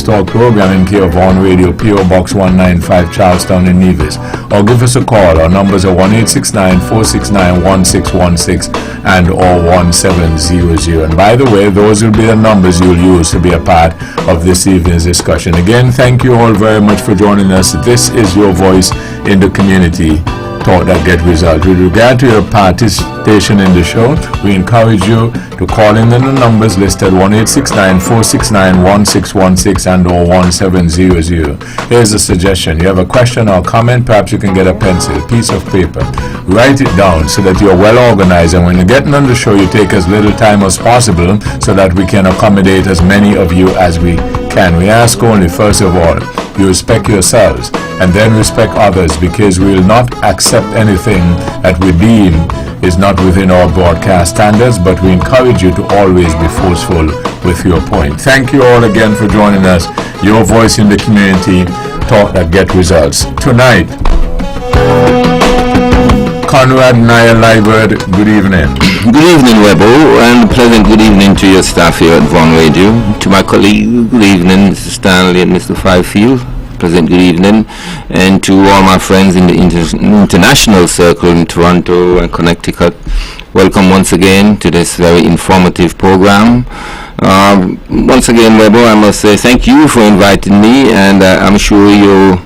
Talk program in care of On Radio, PO Box 195, Charlestown in Nevis. Or give us a call. Our numbers are 1-869-469-1616 and or 1700. And by the way, those will be the numbers you'll use to be a part of this evening's discussion. Again, thank you all very much for joining us. This is your voice in the community. Talk that get results. With regard to your participation in the show, we encourage you to call in the numbers listed 1-869-469-1616 and or 1700. Here's a suggestion. You have a question or comment, perhaps you can get a pencil, piece of paper. Write it down so that you're well organized, and when you're getting on the show, you take as little time as possible so that we can accommodate as many of you as we can. We ask only, first of all, you respect yourselves and then respect others, because we will not accept anything that we deem is not within our broadcast standards, but we encourage you to always be forceful with your point. Thank you all again for joining us. Your voice in the community, talk that get results. Tonight, Conrad Naya Liebert, good evening. Good evening, Webbo, and pleasant good evening to your staff here at Vaughan Radio. To my colleague, good evening, Mr. Stanley and Mr. Fifield. Pleasant good evening. And to all my friends in the international circle in Toronto and Connecticut, welcome once again to this very informative program. Once again, Webbo, I must say thank you for inviting me, and I'm sure you're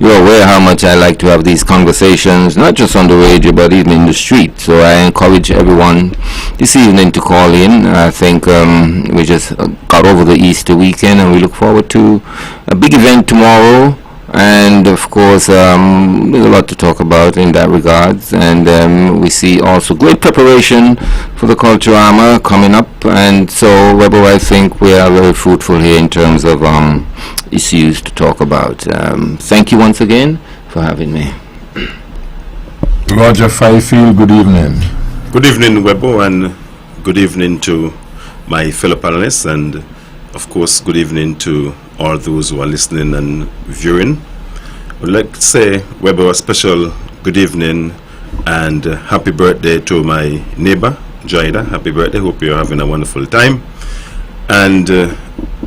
aware how much I like to have these conversations, not just on the radio, but even in the street. So I encourage everyone this evening to call in. I think we just got over the Easter weekend, and we look forward to a big event tomorrow. And of course, there's a lot to talk about in that regards. And we see also great preparation for the Culturama coming up. And so, Webbo, I think we are very fruitful here in terms of issues to talk about. Thank you once again for having me. Roger Fifield, good evening. Good evening, Webbo, and good evening to my fellow panelists, and of course, good evening to all those who are listening and viewing. I would like to say, Webbo, a special good evening and happy birthday to my neighbor, Jaida. Happy birthday. Hope you're having a wonderful time. And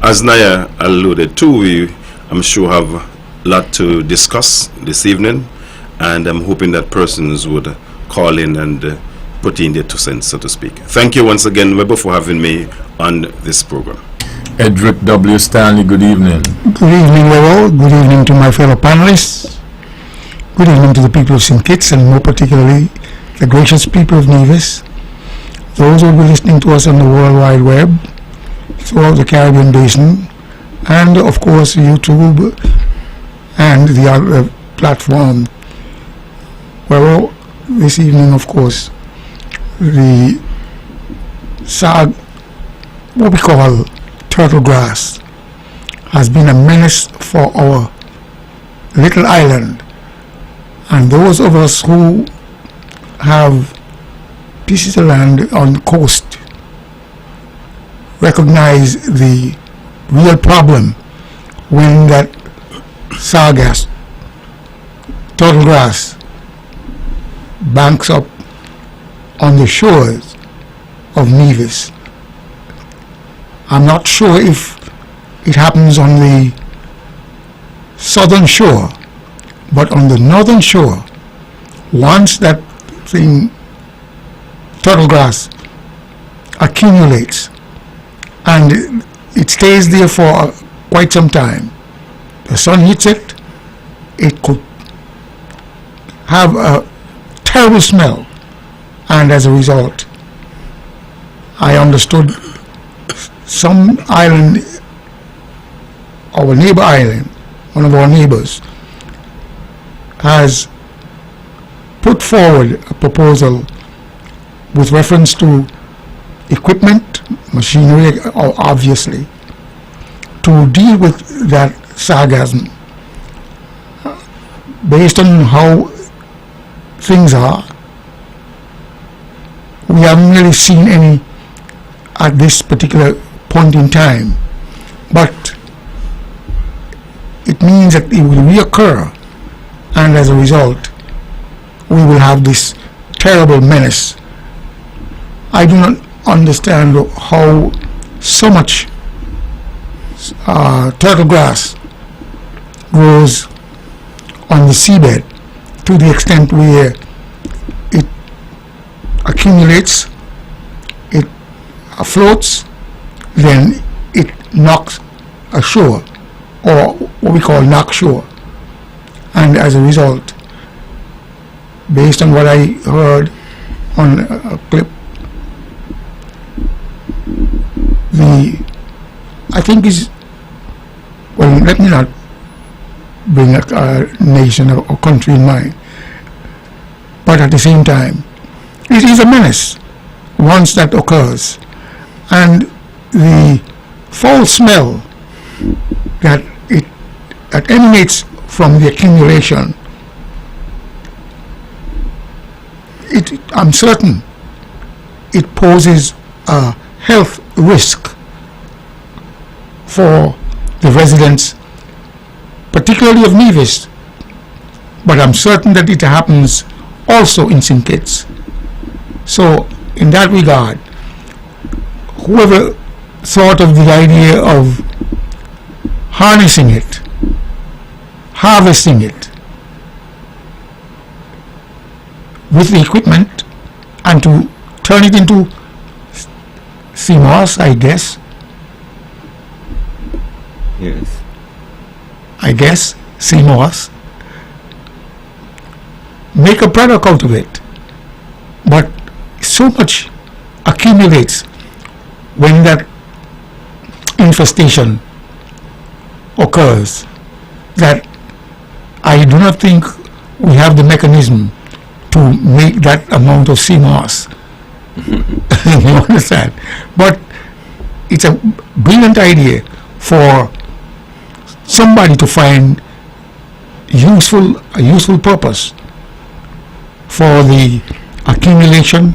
as Naya alluded to, we, I'm sure, have a lot to discuss this evening, and I'm hoping that persons would call in and put in their 2 cents, so to speak. Thank you once again, Webbo, for having me on this program. Edric W. Stanley, good evening. Good evening, Webbo. Good evening to my fellow panelists. Good evening to the people of St. Kitts, and more particularly the gracious people of Nevis, those who will be listening to us on the World Wide Web, throughout the Caribbean Basin, and of course YouTube and the other platform. Well, this evening, of course, the SAG, what we call turtle grass, has been a menace for our little island, and those of us who have pieces of land on the coast recognize the real problem when that sargass, turtle grass, banks up on the shores of Nevis. I'm not sure if it happens on the southern shore, but on the northern shore, once that thing, turtle grass, accumulates and it stays there for quite some time, the sun hits it, it could have a terrible smell, and as a result, I understood some island, our neighbor island, one of our neighbors, has put forward a proposal with reference to equipment, machinery, obviously, to deal with that sargassum. Based on how things are, we haven't really seen any at this particular point in time, but it means that it will reoccur, and as a result we will have this terrible menace. I do not understand how so much turtle grass grows on the seabed to the extent where it accumulates, it floats, then it knocks ashore, or what we call knock shore. And as a result, based on what I heard on a clip, I think is, well, let me not bring a nation or country in mind, but at the same time, it is a menace once that occurs. And the foul smell that emanates from the accumulation, I'm certain it poses a health risk for the residents, particularly of Nevis, but I'm certain that it happens also in St. Kitts. So in that regard, whoever thought of the idea of harnessing it, harvesting it with the equipment and to turn it into sea moss, I guess. Yes. I guess, sea moss. Make a product out of it. But so much accumulates when that infestation occurs that I do not think we have the mechanism to make that amount of sea moss. You understand? But it's a brilliant idea for somebody to find a useful purpose for the accumulation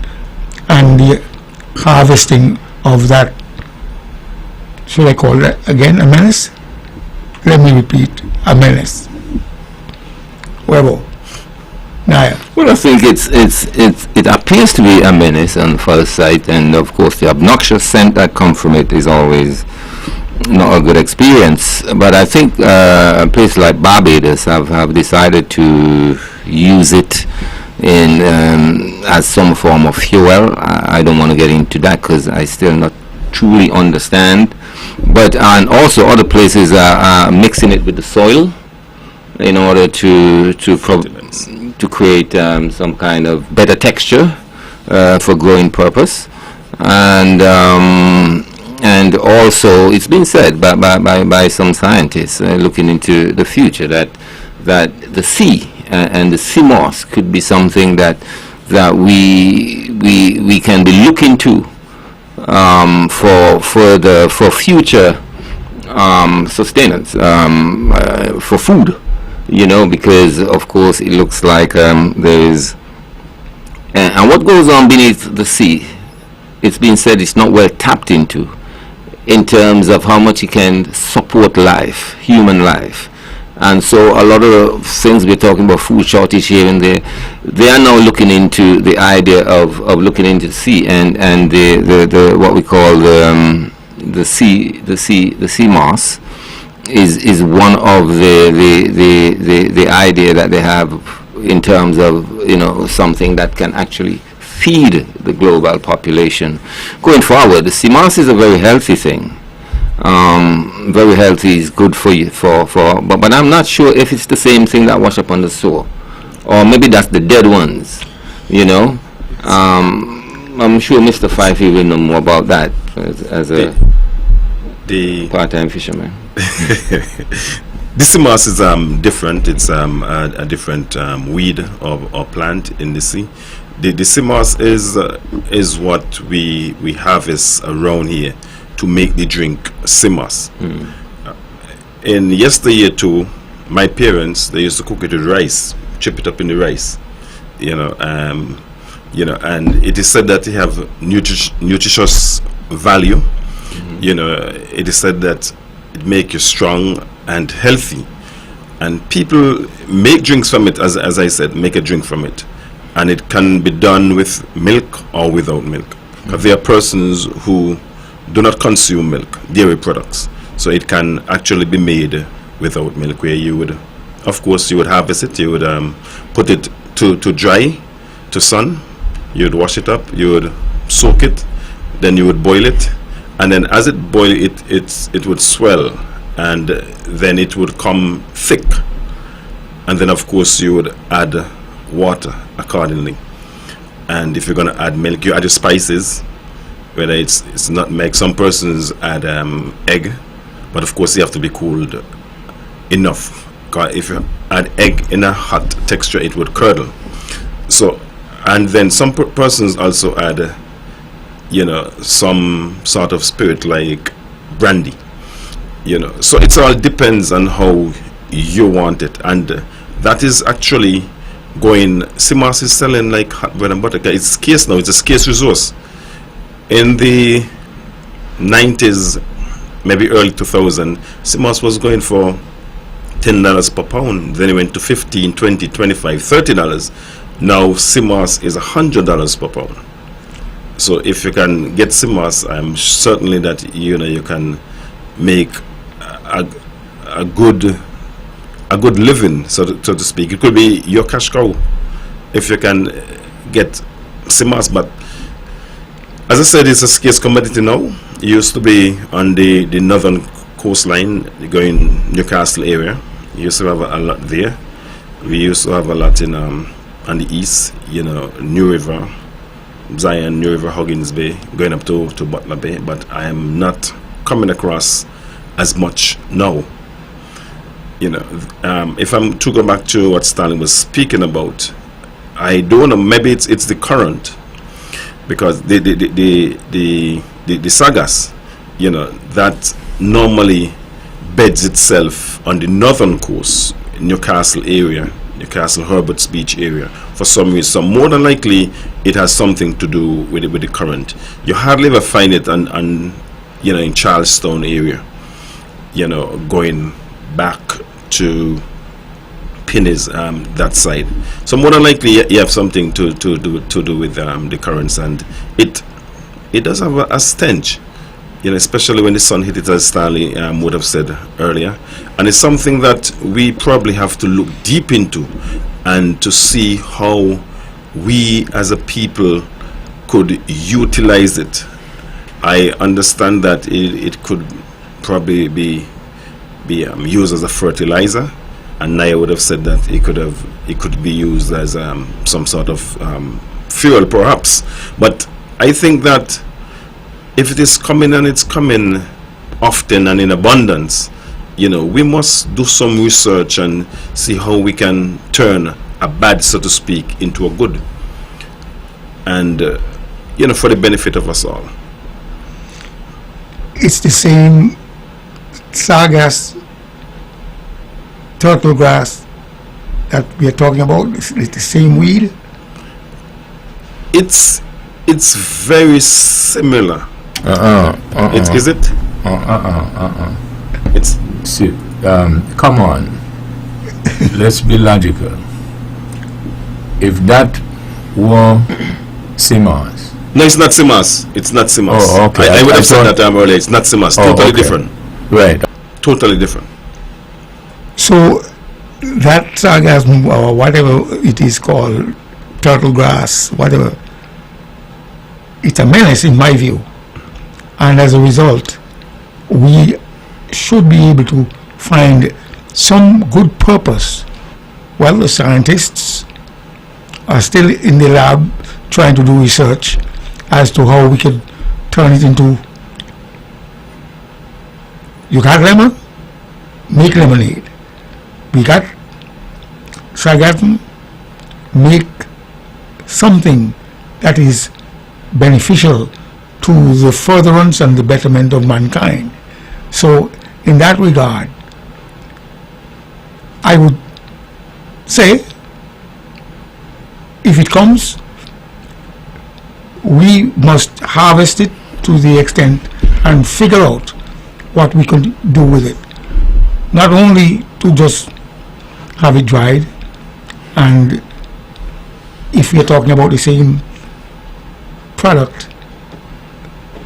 and the harvesting of that. Should I call that again a menace? Let me repeat, a menace. Webbo. Naya. Well, I think it appears to be a menace on first sight, and of course the obnoxious scent that comes from it is always not a good experience. But I think a place like Barbados have decided to use it in as some form of fuel. I don't want to get into that because I still not truly understand. But and also other places are mixing it with the soil in order to create some kind of better texture for growing purpose, and also it's been said by some scientists looking into the future that the sea and the sea moss could be something that we can be looking to for future sustenance for food. You know, because of course it looks like there is, and what goes on beneath the sea, it's been said it's not well tapped into in terms of how much it can support life, human life. And so a lot of things we're talking about, food shortage here and there, they are now looking into the idea of looking into the sea and the what we call the sea moss is one of the idea that they have in terms of, you know, something that can actually feed the global population going forward. The sea moss is a very healthy thing. Very healthy, is good for you but I'm not sure if it's the same thing that wash up on the shore, or maybe that's the dead ones, you know. I'm sure Mr. Fifey will know more about that as a part-time fisherman. The sea moss is different. It's a different weed or plant in the sea. The sea moss is what we harvest around here to make the drink sea moss. In yesteryear too, my parents, they used to cook it with rice, chip it up in the rice, you know, and it is said that they have nutritious value. You know, it is said that it make you strong and healthy, and people make drinks from it. As I said, make a drink from it, and it can be done with milk or without milk. Because there are persons who do not consume milk, dairy products, So it can actually be made without milk, where you would, of course, you would harvest it, you would put it to dry, to sun, you would wash it up, you would soak it, then you would boil it, and then as it boil, it would swell, and then it would come thick, and then of course you would add water accordingly. And if you're going to add milk, you add your spices, whether it's nutmeg. Some persons add egg, but of course you have to be cooled enough, because if you add egg in a hot texture, it would curdle. So, and then some persons also add, you know, some sort of spirit like brandy, you know. So it all depends on how you want it, and that is actually going. CMOS is selling like hot bread and butter. It's scarce now. It's a scarce resource. In the 90s, maybe early 2000, CMOS was going for $10 per pound. Then it went to $15, $20, $25, $30. Now CMOS is $100 per pound. So if you can get CMOS, I'm certainly that you can make a good living, so to speak. It could be your cash cow if you can get CMOS. But as I said, it's a scarce commodity now. It used to be on the northern coastline, going Newcastle area. You used to have a lot there. We used to have a lot in on the east, New River, Zion, New River, Huggins Bay, going up to Butler Bay. But I am not coming across as much now. If I'm to go back to what Stanley was speaking about, I don't know. Maybe it's the current, because the Sagas, that normally beds itself on the northern coast, Newcastle area, Newcastle Herbert's Beach area. For some reason, so more than likely, it has something to do with the current. You hardly ever find it on in Charlestown area, going back to Pinneys, that side. So more than likely, you have something to do with the currents, and it does have a stench, especially when the sun hit it, as Stanley would have said earlier. And it's something that we probably have to look deep into, and to see how we as a people could utilize it. I understand that it could probably be used as a fertilizer, and Naya would have said that it could be used as some sort of fuel, perhaps. But I think that if it is coming, and it's coming often and in abundance, we must do some research and see how we can turn a bad, so to speak, into a good, and for the benefit of us all. It's the same sargass, turtle grass that we are talking about. It's the same weed. It's very similar. Is it? It's See, come on. Let's be logical. If that were CMOS. No, it's not CMOS. It's not CMOS. Oh, okay. I would I have said thought- that earlier. It's not CMOS. Oh, Totally okay. different. Right. Totally different. So that sargass, or whatever it is called, turtle grass, whatever, it's a menace in my view. And as a result, we should be able to find some good purpose. Well, the scientists are still in the lab trying to do research as to how we can turn it into. You got lemon? Make lemonade. We got sargassum? Make something that is beneficial to the furtherance and the betterment of mankind. So, in that regard, I would say, if it comes, we must harvest it to the extent and figure out what we can do with it. Not only to just have it dried, and if we are talking about the same product,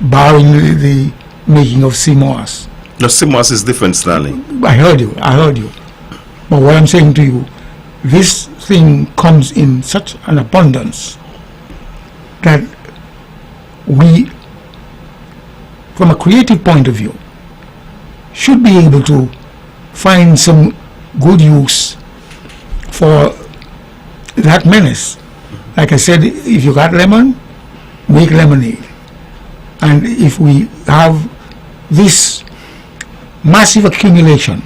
barring the making of CMOS. No, CMOS is different, Stanley. I heard you. But what I'm saying to you, this thing comes in such an abundance that we, from a creative point of view, should be able to find some good use for that menace. Like I said, if you got lemon, make lemonade. And if we have this massive accumulation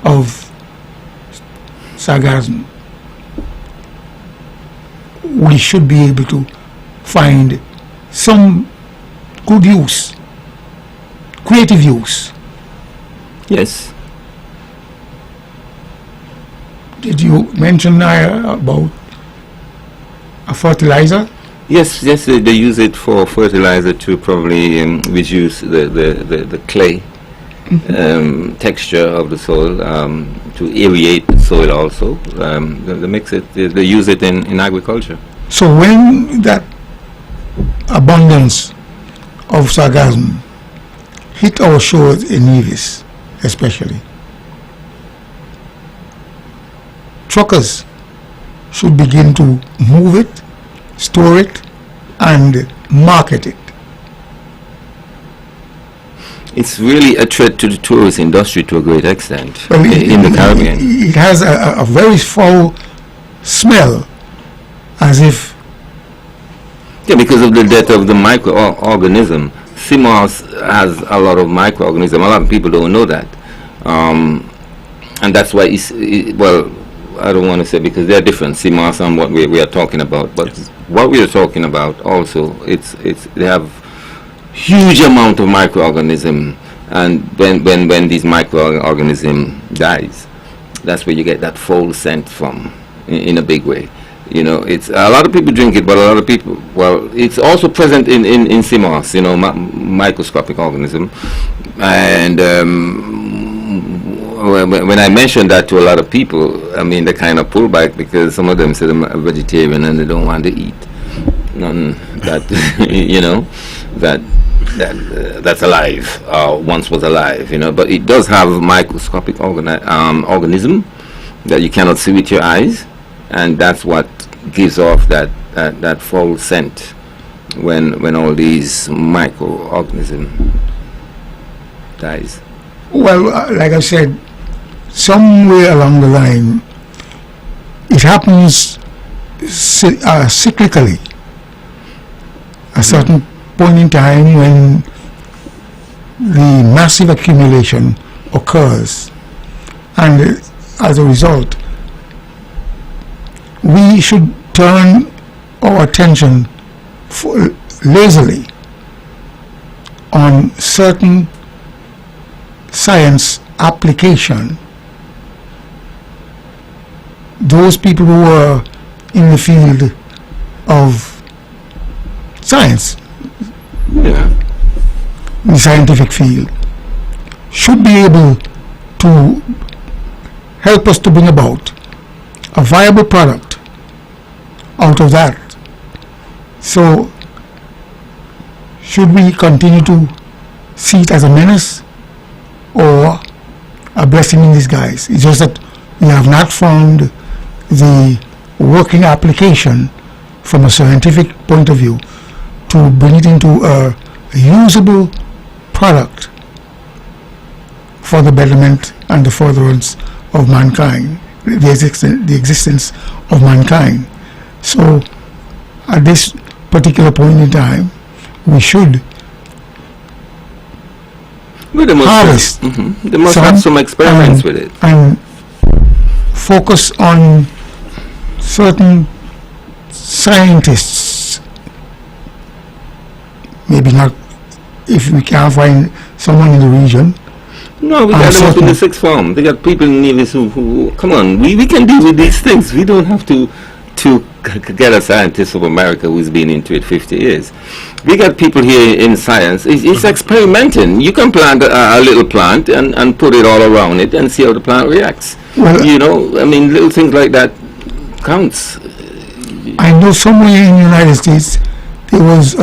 of sargassum, we should be able to find some good use, creative use. Yes. Did you mention about a fertilizer? Yes, they use it for fertilizer to probably reduce the clay texture of the soil, to aerate the soil also. They mix it, they use it in agriculture. So when that abundance of sargassum hit our shores in Nevis, especially, truckers should begin to move it, store it, and market it. It's really a threat to the tourist industry to a great extent Well, in the Caribbean. It has a very foul smell, as if Yeah, because of the death of the microorganism. CMOS has a lot of microorganisms. A lot of people don't know that. And that's why well, I don't want to say, because they're different, CMOS and what we are talking about. But what we are talking about also, they have huge amount of microorganism, and when these microorganism dies, that's where you get that foul scent from in a big way. You know, it's a lot of people drink it, but a lot of people, well, it's also present in CMOS, you know, microscopic organism. And when I mentioned that to a lot of people, I mean, they kind of pull back, because some of them say they're a vegetarian and they don't want to eat none that you know, that's alive, once was alive, you know. But it does have microscopic organism that you cannot see with your eyes, and that's what gives off that foul scent when all these microorganisms dies. well, like I said, somewhere along the line, it happens cyclically. A certain point in time when the massive accumulation occurs, and as a result, we should turn our attention lazily on certain science application. Those people who are in the field of science, Yeah. the scientific field, should be able to help us to bring about a viable product out of that. So, should we continue to see it as a menace or a blessing in disguise? It's just that we have not found the working application from a scientific point of view to bring it into a usable product for the betterment and the furtherance of mankind, the existence of mankind. So at this particular point in time, we should Well, they must harvest they must have some experiments with it. and focus on certain scientists. Maybe not, if we can't find someone in the region. No, we got them up in the sixth form. They got people in Nevis who come on, we can deal with these things. We don't have to get a scientist from America who's been into it 50 years. We got people here in science. It's experimenting. You can plant a little plant and put it all around it and see how the plant reacts. Well, You know, I mean, little things like that counts. I know somewhere in the United States there was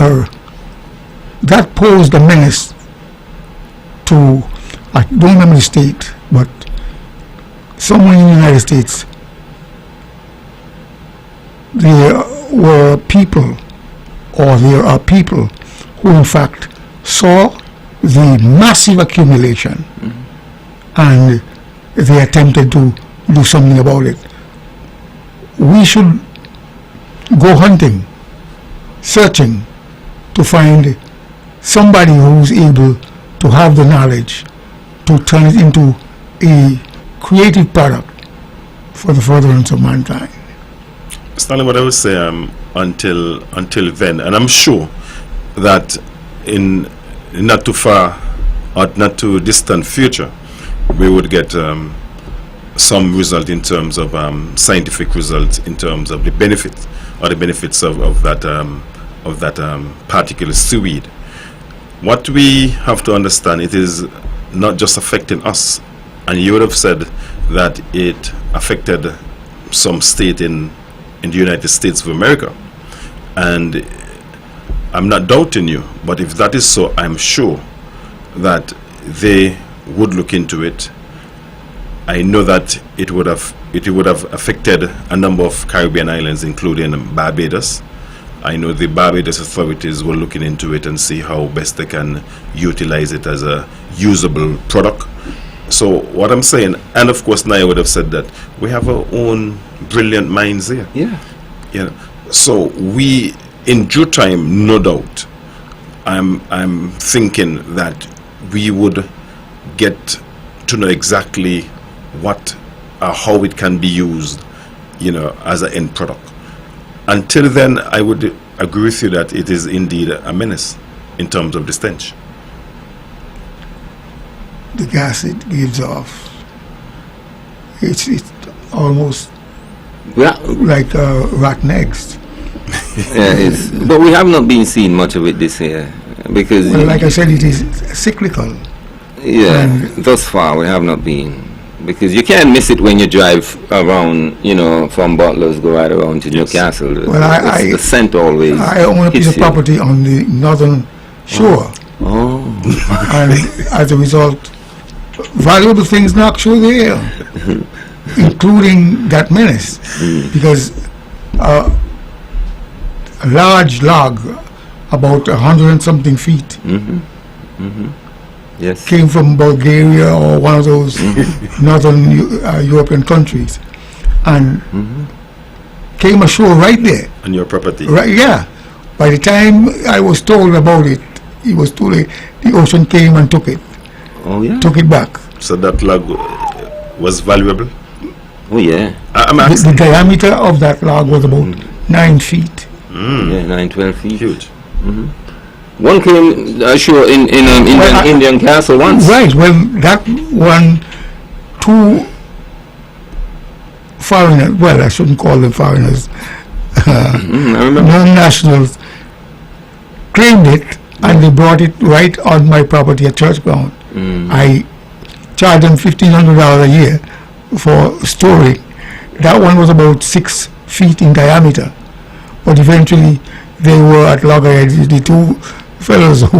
that posed a menace to, I don't remember the state, but somewhere in the United States, there were people, or there are people, who in fact saw the massive accumulation and they attempted to do something about it. We should go hunting, searching to find somebody who's able to have the knowledge to turn it into a creative product for the furtherance of mankind. Stanley, what I would say until then, and I'm sure that in not too far or not too distant future, we would get some result in terms of scientific results in terms of the benefits of that particular seaweed. What we have to understand, it is not just affecting us, and you would have said that it affected some state in the United States of America, and I'm not doubting you, but if that is so, I'm sure that they would look into it. I know that it would have affected a number of Caribbean islands, including Barbados. I know the Barbados authorities were looking into it and see how best they can utilize it as a usable product. So what I'm saying, and of course Naya would have said that we have our own brilliant minds here. Yeah. Yeah. So we, in due time, no doubt, I'm thinking that we would get to know exactly what or how it can be used, as an end product. Until then, I would agree with you that it is indeed a menace in terms of the stench. The gas it gives off, it's almost Yeah, like rotten eggs. but we have not been seeing much of it this year because, Well, like I said, it is cyclical. thus far we have not been, because you can't miss it when you drive around, from Butler's go right around to Newcastle. Well, The scent always. I own a piece of hits you. property on the northern shore, Oh, and as a result, valuable things are actually there, including that menace, because a large log, about 100 and something feet, yes. came from Bulgaria or one of those northern European countries, and came ashore right there. On your property. Right, yeah. By the time I was told about it, it was too late. The ocean came and took it back. So that log was valuable. Oh yeah. I'm The asking. diameter of that log was about 9 feet. Yeah, 9-12 feet. Huge. One came ashore in Well, Indian castle once. Right, well, that one, two foreigners, well, I shouldn't call them foreigners, I remember. non-nationals, claimed it, and they brought it right on my property at Church Ground. I charged them $1,500 a year for storing. That one was about 6 feet in diameter, but eventually they were at loggerheads, the two fellows who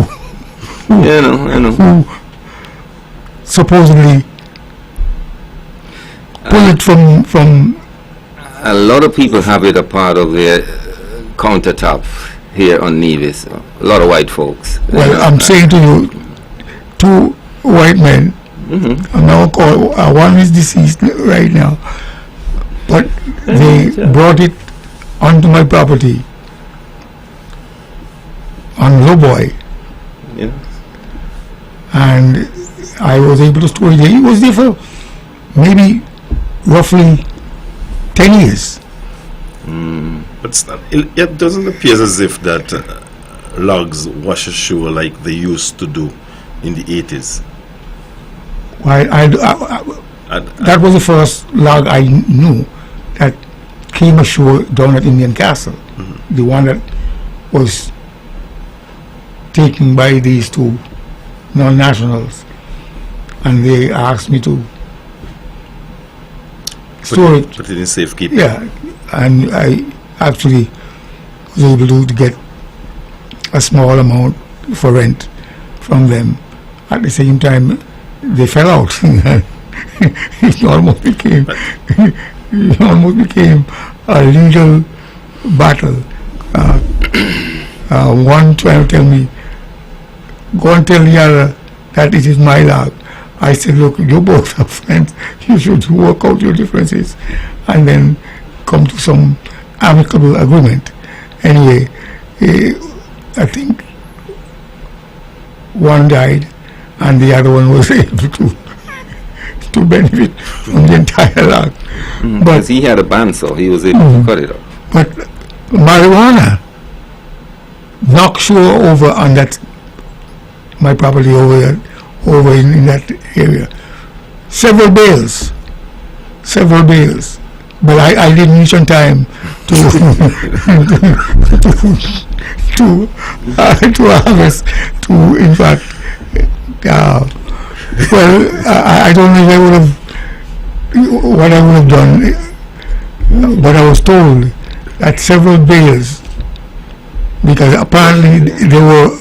Yeah, I know. who supposedly pull it from A lot of people have it a part of their countertop here on Nevis. A lot of white folks. well, I'm saying to you, two white men, and now one is deceased right now, but they brought it onto my property on lowboy, Yeah. and I was able to store it. It was there for maybe roughly 10 years. But it doesn't appear as if that logs wash ashore like they used to do in the 80s. Why, that was the first log I knew that came ashore down at Indian Castle. The one that was taken by these two non-nationals, and they asked me to store it. Put it in safekeeping. Yeah, and I actually was able to get a small amount for rent from them, At the same time, they fell out. It almost became a legal battle. One trying to tell me, go and tell the other that it is my log. I said, look, you both are friends. You should work out your differences and then come to some amicable agreement. Anyway, I think one died and the other one was able to benefit from the entire log. Because he had a bandsaw, he was able to cut it up. But marijuana knocked sure over on that, my property over in that area. Several bales. But I didn't reach on time to harvest, to in fact, I don't know if I would have, what I would have done, but I was told that several bales, because apparently they were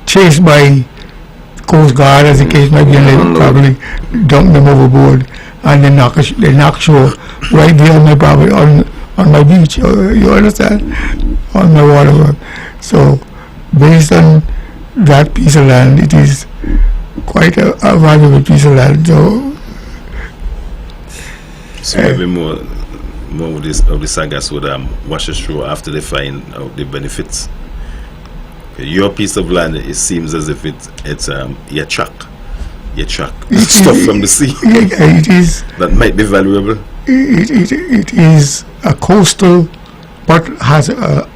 chased by Coast Guard, as the case might be, and they probably dumped them overboard, and they knocked shore right there on my property, on my beach. You understand? On my waterwork. So, based on that piece of land, it is quite a valuable piece of land. So maybe more of the sagas would wash ashore after they find out the benefits. Your piece of land, it seems as if it's your truck stuff from the sea. It is. That might be valuable. It is a coastal, but has a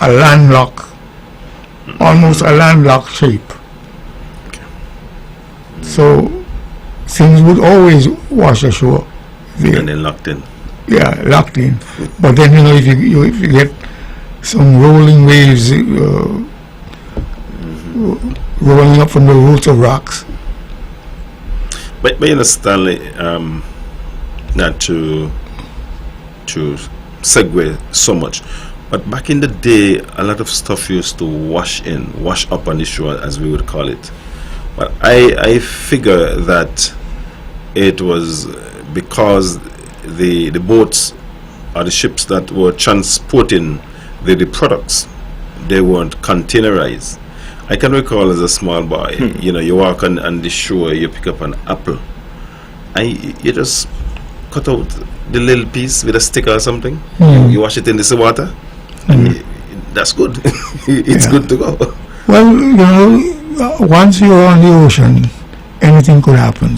landlocked, almost a landlocked shape. So things would always wash ashore there. And then locked in. Yeah, locked in. But then if you get some rolling waves rolling up from the roots of rocks. But Stanley, not to segue so much, but back in the day, a lot of stuff used to wash up on the shore, as we would call it. But I figure that it was because the boats or the ships that were transporting the products, they weren't containerized. I can recall as a small boy, you walk on the shore, you pick up an apple, and you just cut out the little piece with a stick or something. You wash it in the water, and that's good. It's good to go. Well, once you're on the ocean, anything could happen.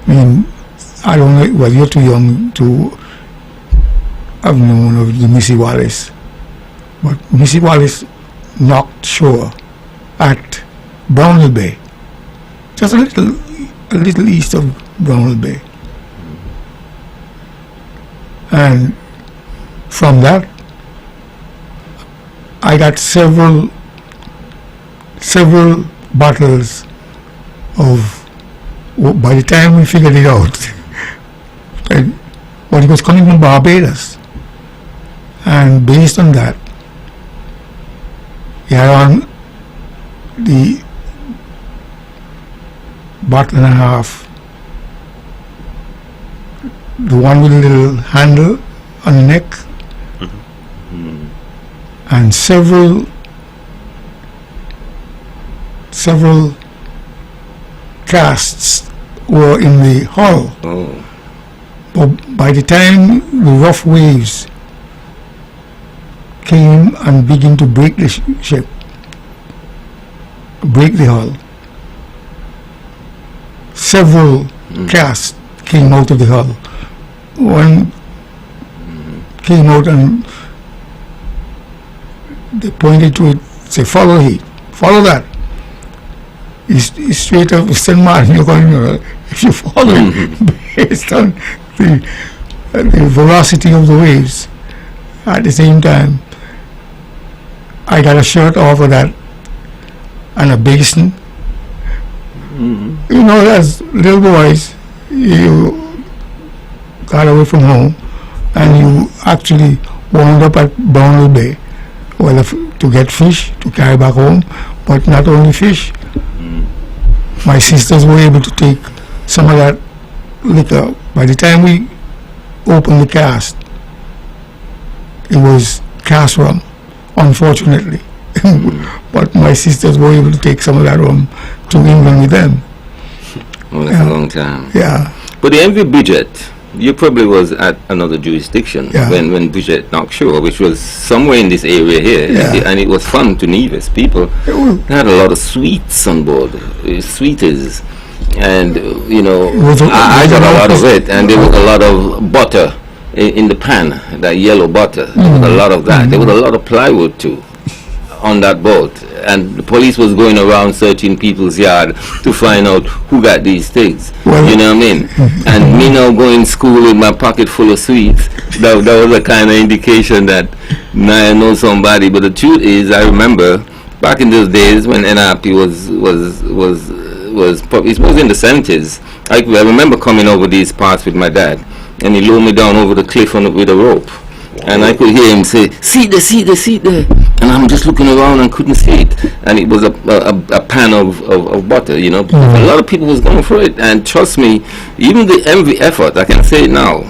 I mean, I don't know, well, you're too young to have known of the Missy Wallace, but Missy Wallace knocked shore at Brownhill Bay, just a little east of Brownhill Bay. And from that, I got several bottles of, by the time we figured it out, but it was coming from Barbados. And based on that, we had on the bottle and a half, the one with a little handle on the neck, and several casts were in the hull. But by the time the rough waves came and began to break the ship, break the hull, several casts came out of the hull. One came out and they pointed to it, say, follow that. It's straight up St. Martin, you're going, if you follow it based on the velocity of the waves. At the same time, I got a shirt off of that and a basin. As little boys, you got away from home and you actually wound up at Brownhill Bay, to get fish to carry back home, but not only fish, My sisters were able to take some of that liquor. By the time we opened the cask, it was cask rum, unfortunately. But my sisters were able to take some of that rum to England with them. Oh, that's a long time. Yeah. But the MV budget, you probably was at another jurisdiction Yeah. when budget knocked shore, which was somewhere in this area here, Yeah. and it was fun to Nevis. People It was- had a lot of sweets on board, sweeties, and was a- I got a lot of it, and there was a lot of butter in the pan, that yellow butter. There was a lot of that. There was a lot of plywood too on that boat, and the police was going around searching people's yard to find out who got these things. Well- You know what I mean? And me now going to school with my pocket full of sweets, that was a kind of indication that now I know somebody. But the truth is, I remember back in those days when NRP it was in the 70s. I remember coming over these parts with my dad, and he lowered me down over the cliff with a rope. And I could hear him say, "See there," and I'm just looking around and couldn't see it. And it was a pan of butter, A lot of people was going for it, and trust me, even the MV effort, I can say it now.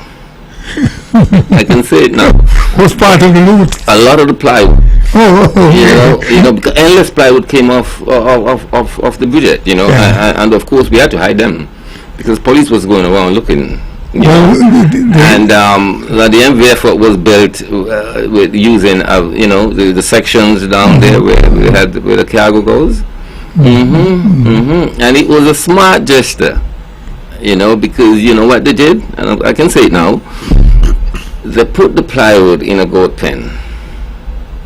Was part of the loot. A lot of the plywood, Oh, because endless plywood came off the budget, Yeah. and of course we had to hide them because police was going around looking. Well, And the MV effort was built with using the sections down there where the cargo goes. And it was a smart gesture, because you know what they did, and I can say it now. They put the plywood in a goat pen.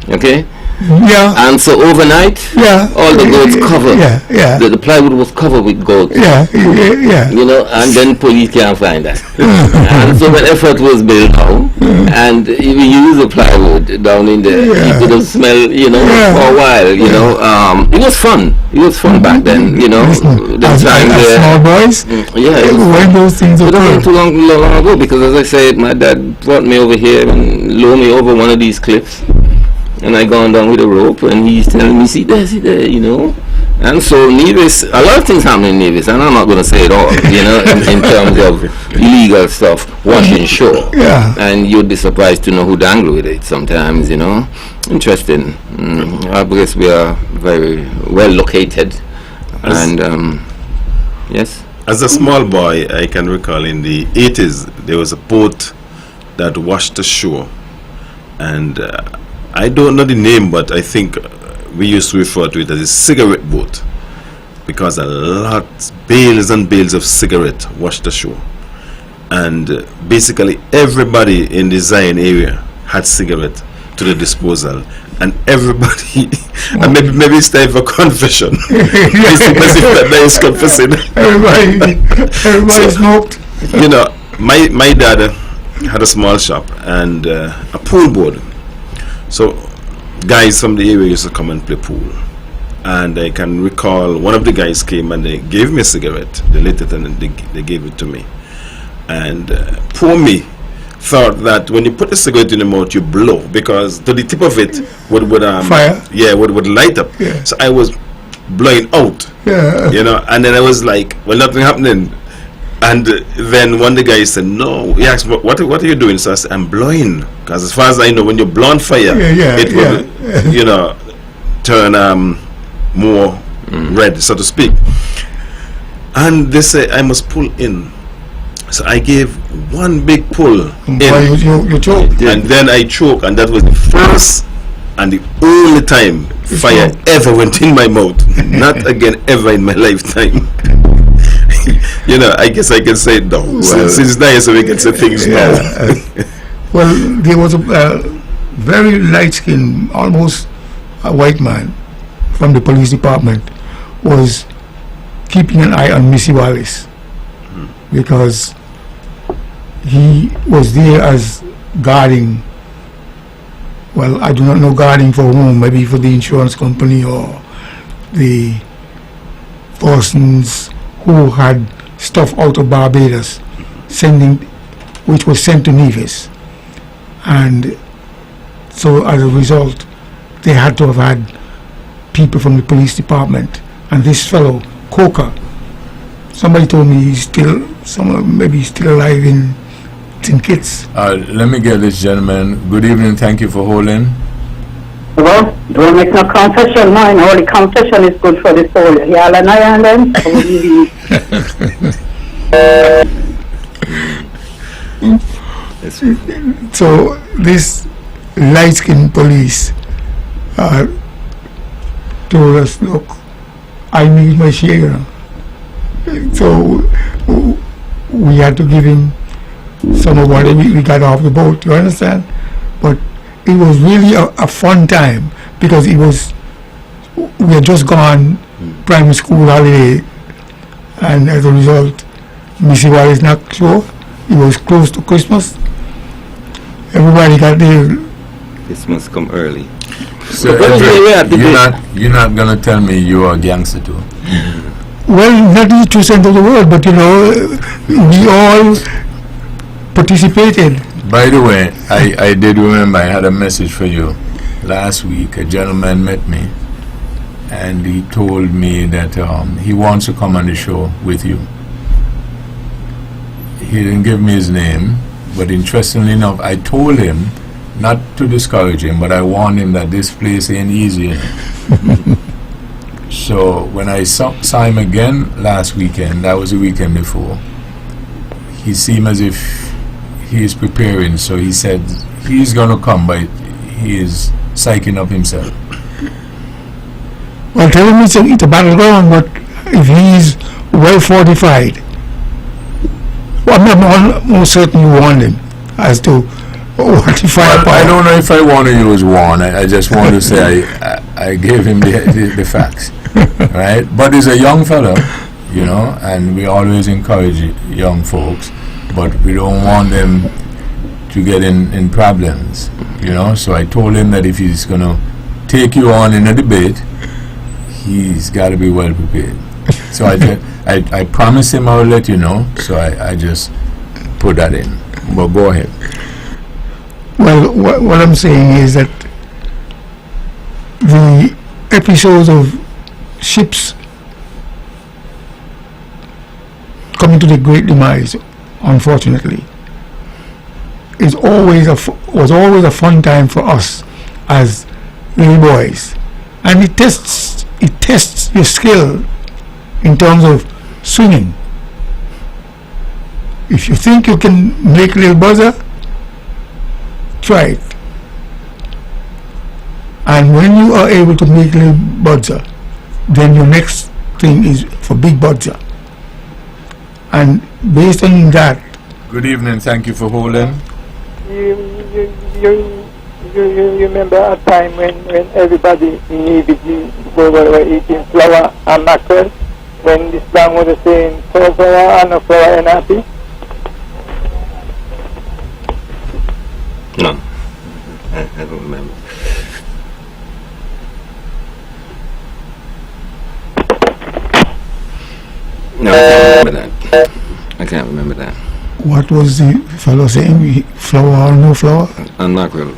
Okay. yeah, And so overnight, yeah. all the goats covered. Yeah. The plywood was covered with goats. Yeah. And then police can't find that. And so an effort was built now, and if you use the plywood down in there, you could have smelled, for a while, It was fun. It was fun back then, The As time there. small boys, Yeah, it was when those things it wasn't occur. too long ago, because as I said, my dad brought me over here and lowered me over one of these cliffs. And I gone down with a rope, and he's telling me, see there, And so Nevis, a lot of things happen in Nevis, and I'm not going to say it all, in terms of illegal stuff, washing shore. Yeah. And you'd be surprised to know who dangled with it sometimes, Interesting. I guess we are very well located. And, yes? As a small boy, I can recall in the 80s, there was a boat that washed ashore. And I don't know the name, but I think we used to refer to it as a cigarette boat, because bales and bales of cigarette washed ashore. And basically everybody in the Zion area had cigarette to the disposal. And everybody, and maybe it's time for confession. That is confessing. Everybody smoked. My dad had a small shop and a pool board. So guys from the area used to come and play pool. And I can recall one of the guys came and they gave me a cigarette. They lit it and they gave it to me. And poor me thought that when you put the cigarette in the mouth, you blow, because to the tip of it would Fire. Yeah, would light up. Yeah. So I was blowing out. Yeah. And then I was like, well, nothing happening. And then one of the guys said, no. He asked, what are you doing? So I said, I'm blowing. Because as far as I know, when you blow on fire, it will, turn more red, so to speak. And they say, I must pull in. So I gave one big pull in. You choked. And then I choked. And that was the first and the only time fire ever went in my mouth. Not again ever in my lifetime. I guess I can say it now. Well, since now, so we can say things now. Well, there was a very light-skinned, almost a white man from the police department was keeping an eye on Missy Wallace, because he was there as guarding. Well, I do not know guarding for whom, maybe for the insurance company or the persons who had stuff out of Barbados, which was sent to Nevis. And so as a result, they had to have had people from the police department. And this fellow, Coker, Somebody told me maybe he's still alive in St. Kitts. Let me get this gentleman. Good evening. Thank you for holding. Well, don't make no confession, no. And only confession is good for the soul. Y'all and I and them. So this light-skinned police told us, look, I need my share. So we had to give him some of what we got off the boat, you understand? But it was really a fun time because we had just gone primary school holiday, and as a result, Missy Wallace not sure. It was close to Christmas. Everybody got there. Christmas come early. So, Edric, you're not gonna tell me you are a gangster too? Well, not in the true sense of the word, but we all participated. By the way, I did remember I had a message for you. Last week, a gentleman met me, and he told me that he wants to come on the show with you. He didn't give me his name, but interestingly enough, I told him not to discourage him, but I warned him that this place ain't easy. So when I saw him again last weekend, that was the weekend before, he seemed as if he is preparing. So he said he's going to come, but he is psyching up himself. Well, tell him it's a battleground, but if he's well fortified, well, I'm most certainly warned him as to what the firepower. I don't know if I want to use warn. I just want to say I gave him the facts, right? But he's a young fellow, and we always encourage young folks, but we don't want them to get in problems, So I told him that if he's going to take you on in a debate, he's got to be well prepared. So I promised him I would let you know, so I just put that in. But go ahead. Well, what I'm saying is that the episodes of ships coming to the great demise, unfortunately, was always a fun time for us as little boys, and it tests your skill in terms of swimming. If you think you can make a little buzzer, try it. And when you are able to make a little buzzer, then your next thing is for big buzzer. And based on that. Good evening, thank you for holding. You remember a time when everybody in EBG were eating flour and mackerel, when this man was saying flour and no flour and happy? No, I don't remember. No, I can't remember that. What was the fellow saying? Flour or no flour? And mackerel.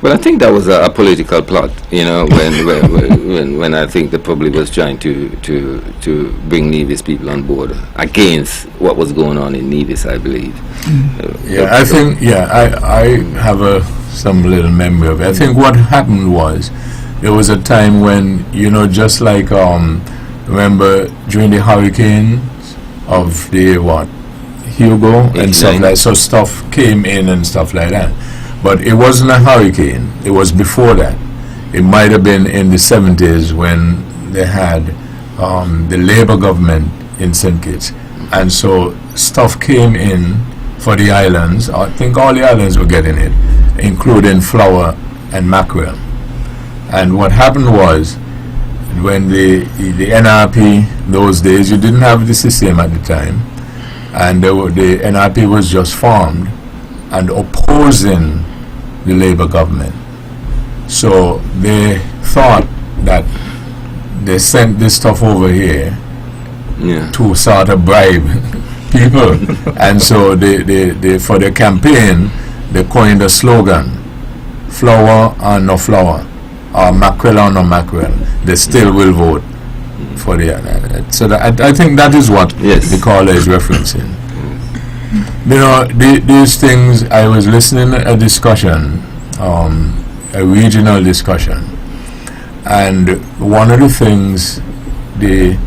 Well, I think that was a political plot, when I think the public was trying to bring Nevis people on board against what was going on in Nevis, I believe. I have some little memory of it. I think what happened was there was a time when, just like, remember during the hurricanes of the, Hugo and stuff like that, so stuff came in and stuff like that. But it wasn't a hurricane, it was before that. It might have been in the 70s when they had the Labour government in St. Kitts. And so stuff came in for the islands. I think all the islands were getting it, including flour and mackerel. And what happened was, when the NRP, those days, you didn't have the system at the time, and the NRP was just formed and opposing the Labour government. So they thought that they sent this stuff over here to sort of bribe people. And so they for their campaign, they coined a slogan, flour or no flour, or mackerel or no mackerel, they still will vote. for the island. So that, I think that is what Yes. the caller is referencing. You know, these things, I was listening to a discussion, a regional discussion, and one of the things the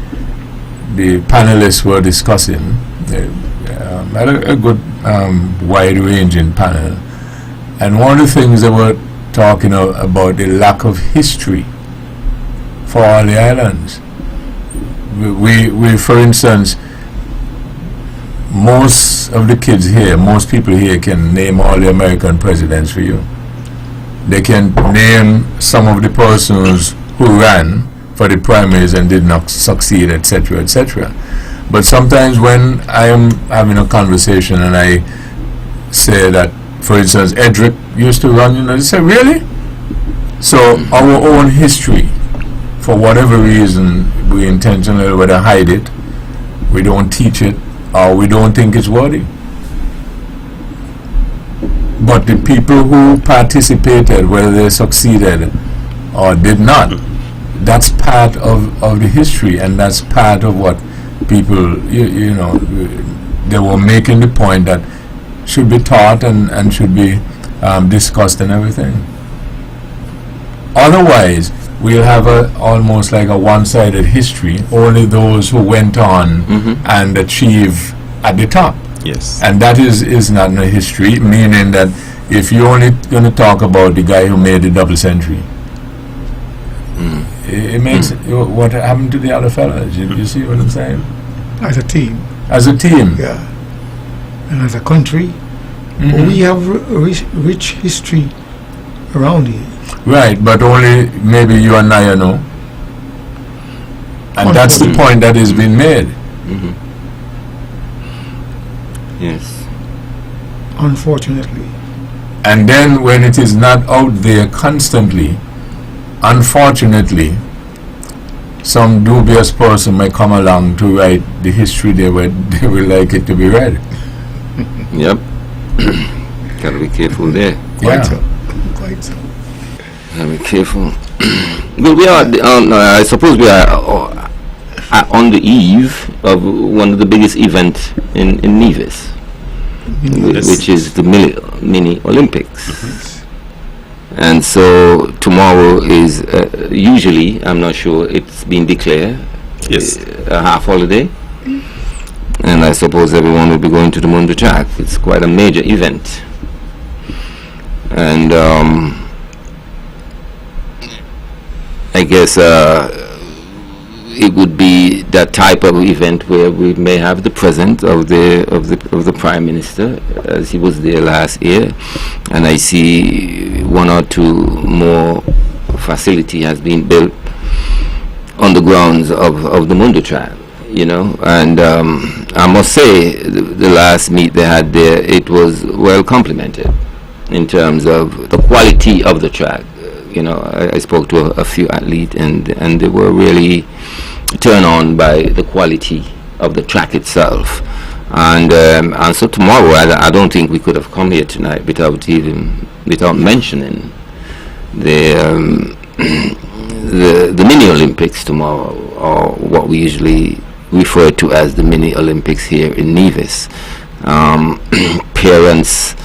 panelists were discussing, had a good wide-ranging panel, and one of the things they were talking about the lack of history for all the islands. We for instance, most of the kids here, most people here can name all the American presidents for you. They can name some of the persons who ran for the primaries and did not succeed, etc., etc. But sometimes when I am having a conversation and I say that, for instance, Edric used to run, you know, they say, really? So our own history, for whatever reason, we intentionally whether hide it, we don't teach it, or we don't think it's worthy. But the people who participated, whether they succeeded or did not, that's part of the history, and that's part of what people, you know, they were making the point that should be taught and should be discussed and everything. Otherwise, we'll have almost like a one-sided history, only those who went on and achieve at the top. Yes. And that is not a history, meaning that if you're only going to talk about the guy who made the double century, it makes what happened to the other fellas. You see what I'm saying? As a team, As a team. yeah, and as a country, we have rich history around here. Right, but only maybe you and I know. And that's the point that is being made. Yes. Unfortunately, And then when it is not out there constantly, unfortunately, some dubious person may come along to write the history they will like it to be read. Yep. Gotta be careful there. Yeah. quite so. Gotta be careful. Well, we are. I suppose we are on the eve of one of the biggest events in Nevis, which is the mini Olympics. And so tomorrow is usually, I'm not sure, it's been declared Yes. a half holiday. And I suppose everyone will be going to the Mundo Track. It's quite a major event. And I guess it would be that type of event where we may have the presence of the Prime Minister, as he was there last year, and I see one or two more facility has been built on the grounds of the Mundo Track, you know, and I must say the last meet they had there, it was well complimented in terms of the quality of the track. You know, I spoke to a few athletes and they were really turned on by the quality of the track itself. And so tomorrow, I don't think we could have come here tonight without mentioning the mini Olympics tomorrow, or what we usually refer to as the mini Olympics here in Nevis. Parents,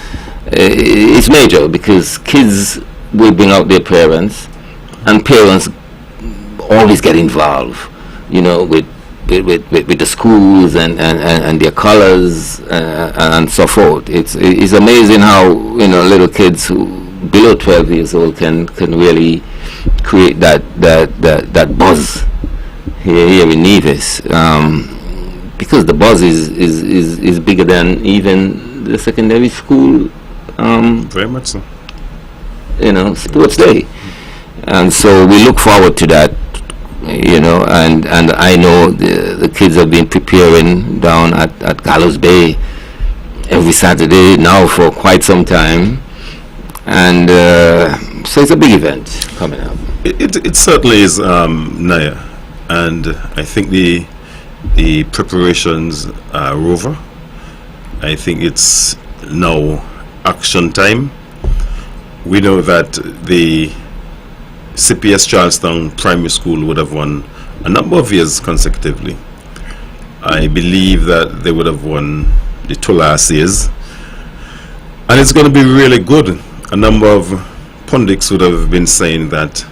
it's major because kids will bring out their parents, and parents always get involved, you know, with the schools and their colors and so forth. It's amazing how, you know, little kids who below 12 years old can really create that buzz here in Nevis, because the buzz is bigger than even the secondary school. Very much so. You know, sports day, and so we look forward to that, you know, and I know the kids have been preparing down at Gallows Bay every Saturday now for quite some time, and so it's a big event coming up. It certainly is, Naya, and I think the preparations are over. I think it's now action time. We know that the CPS Charlestown Primary School would have won a number of years consecutively. I believe that they would have won the two last years, and it's going to be really good. A number of pundits would have been saying that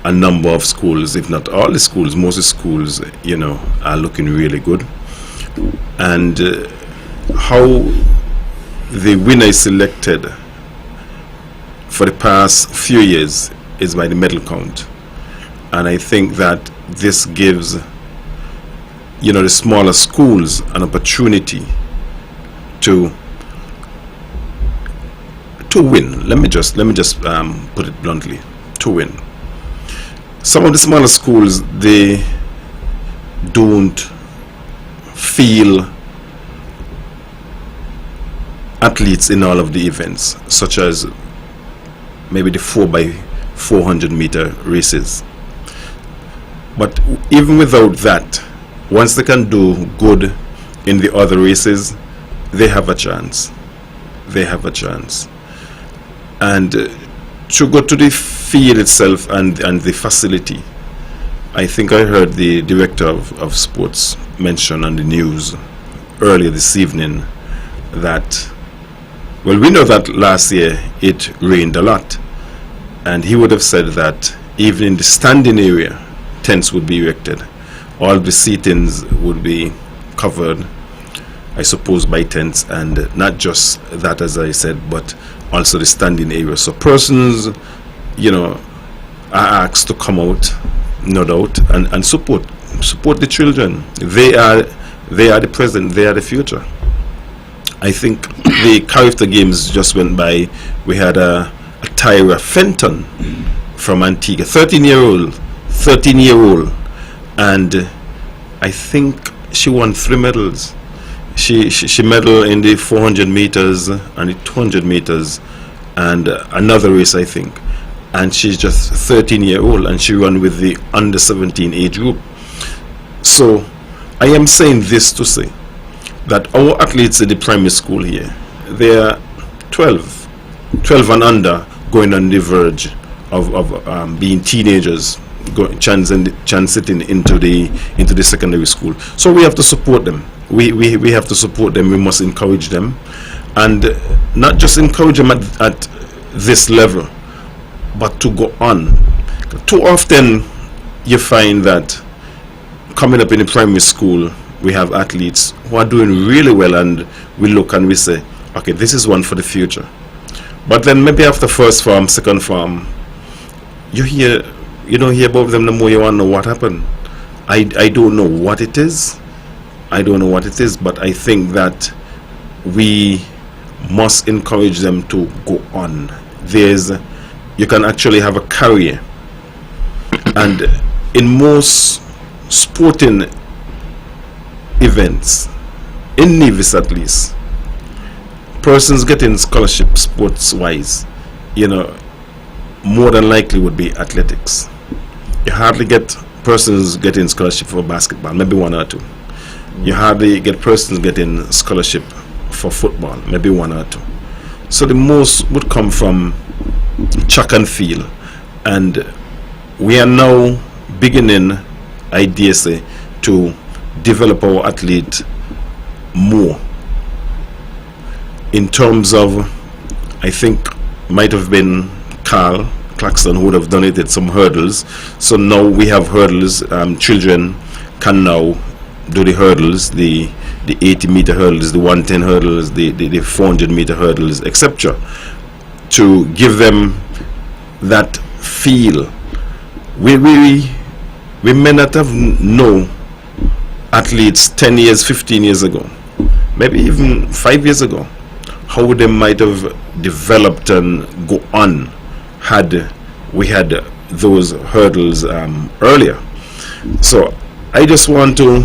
a number of schools, if not all the schools, most schools, are looking really good. And how the winner is selected for the past few years is by the medal count. And I think that this gives, the smaller schools an opportunity to win. Let me just put it bluntly, to win. Some of the smaller schools, they don't feel athletes in all of the events, such as maybe the 4x400 meter races. But even without that, once they can do good in the other races, they have a chance. They have a chance. And to go to the field itself and the facility, I think I heard the director of sports mention on the news earlier this evening that, well, we know that last year it rained a lot, and he would have said that even in the standing area, tents would be erected. All the seatings would be covered, I suppose, by tents, and not just that, as I said, but also the standing area. So persons, are asked to come out, no doubt, and support the children. They are the present, they are the future. I think the character games just went by. We had a Tyra Fenton from Antigua, 13-year-old, and I think she won 3 medals. She medaled in the 400 meters and the 200 meters and another race, I think. And she's just 13-year-old, and she ran with the under 17 age group. So I am saying this to say that our athletes in the primary school here, they are 12 and under, going on the verge of being teenagers, transiting into the secondary school. So we have to support them. We have to support them. We must encourage them, and not just encourage them at this level, but to go on. Too often you find that coming up in the primary school, we have athletes who are doing really well, and we look and we say, okay, this is one for the future. But then maybe after first form, second form, you don't hear about them no more. You want to know what happened. I don't know what it is. But I think that we must encourage them to go on. You can actually have a career, and in most sporting events, in Nevis at least, persons getting scholarship sports wise, more than likely would be athletics. You hardly get persons getting scholarship for basketball, maybe one or two. You hardly get persons getting scholarship for football, maybe one or two. So the most would come from track and field, and we are now beginning, I dare say, to develop our athlete more in terms of, I think might have been Carl Claxton who would have done it at some hurdles. So now we have hurdles. Children can now do the hurdles, the 80-meter hurdles, the 110 hurdles, the 400-meter hurdles, etc., to give them that feel. We may not have known athletes 10 years, 15 years ago, maybe even 5 years ago, how they might have developed and go on had we had those hurdles earlier. So I just want to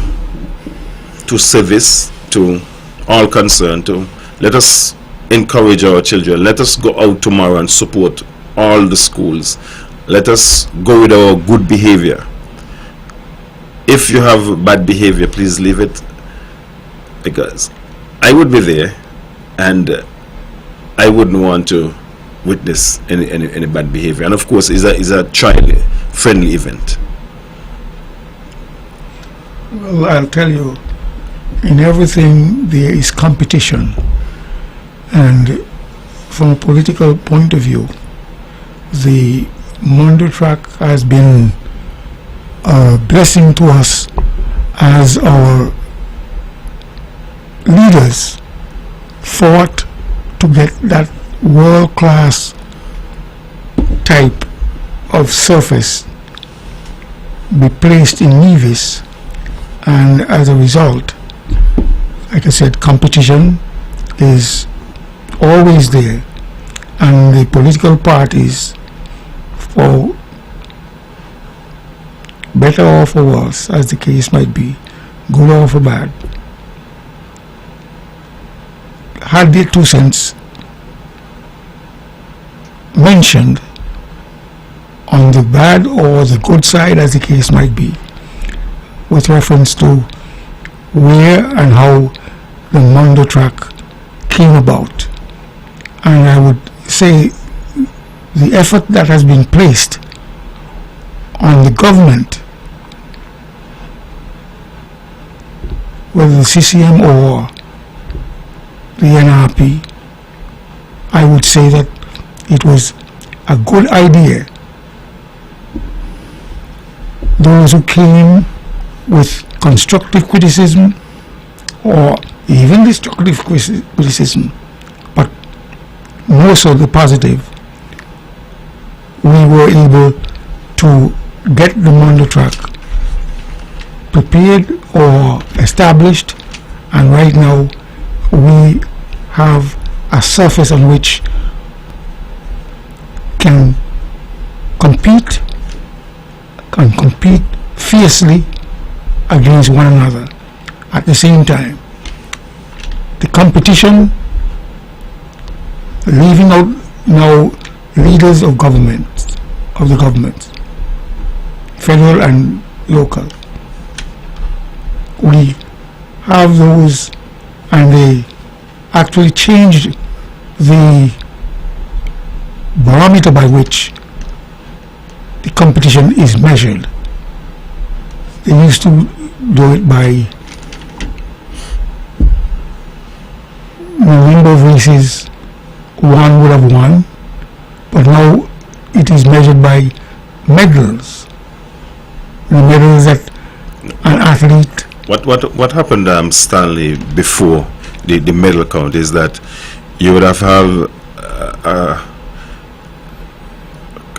say this to all concerned, to let us encourage our children. Let us go out tomorrow and support all the schools. Let us go with our good behavior. If you have bad behavior, please leave it, because I would be there and I wouldn't want to witness any bad behavior. And of course, it's a child friendly event. Well, I'll tell you, in everything there is competition, and from a political point of view, the Mondo track has been a blessing to us as our leaders fought to get that world-class type of surface be placed in Nevis, and as a result, like I said, competition is always there, and the political parties, for better or for worse, as the case might be, good or for bad, had their 2 cents mentioned on the bad or the good side, as the case might be, with reference to where and how the Mondo track came about. And I would say the effort that has been placed on the government, whether the CCM or the NRP, I would say that it was a good idea. Those who came with constructive criticism or even destructive criticism, but more so the positive, we were able to get the Mondo track prepared or established, and right now we have a surface on which can compete fiercely against one another. At the same time, the competition, leaving out now leaders of the government, federal and local, we have those, and they actually changed the barometer by which the competition is measured. They used to do it by the number of races one would have won, but now it is measured by medals. The medals that an athlete. What happened, Stanley, before the medal count is that you would have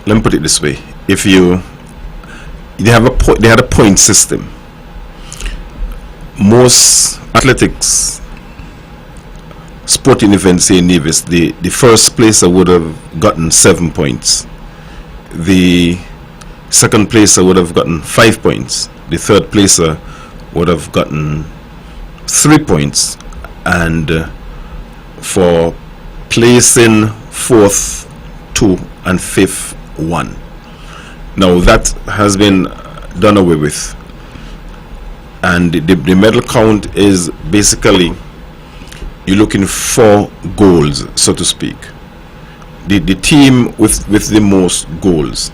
let me put it this way: if they had a point system. Most athletics sporting events in Nevis, the first placer would have gotten 7 points. The second placer would have gotten 5 points. The third placer would have gotten 3 points, and for placing 4th, 2, and 5th, 1. Now that has been done away with, and the medal count is basically you're looking for goals, so to speak. The team with the most goals.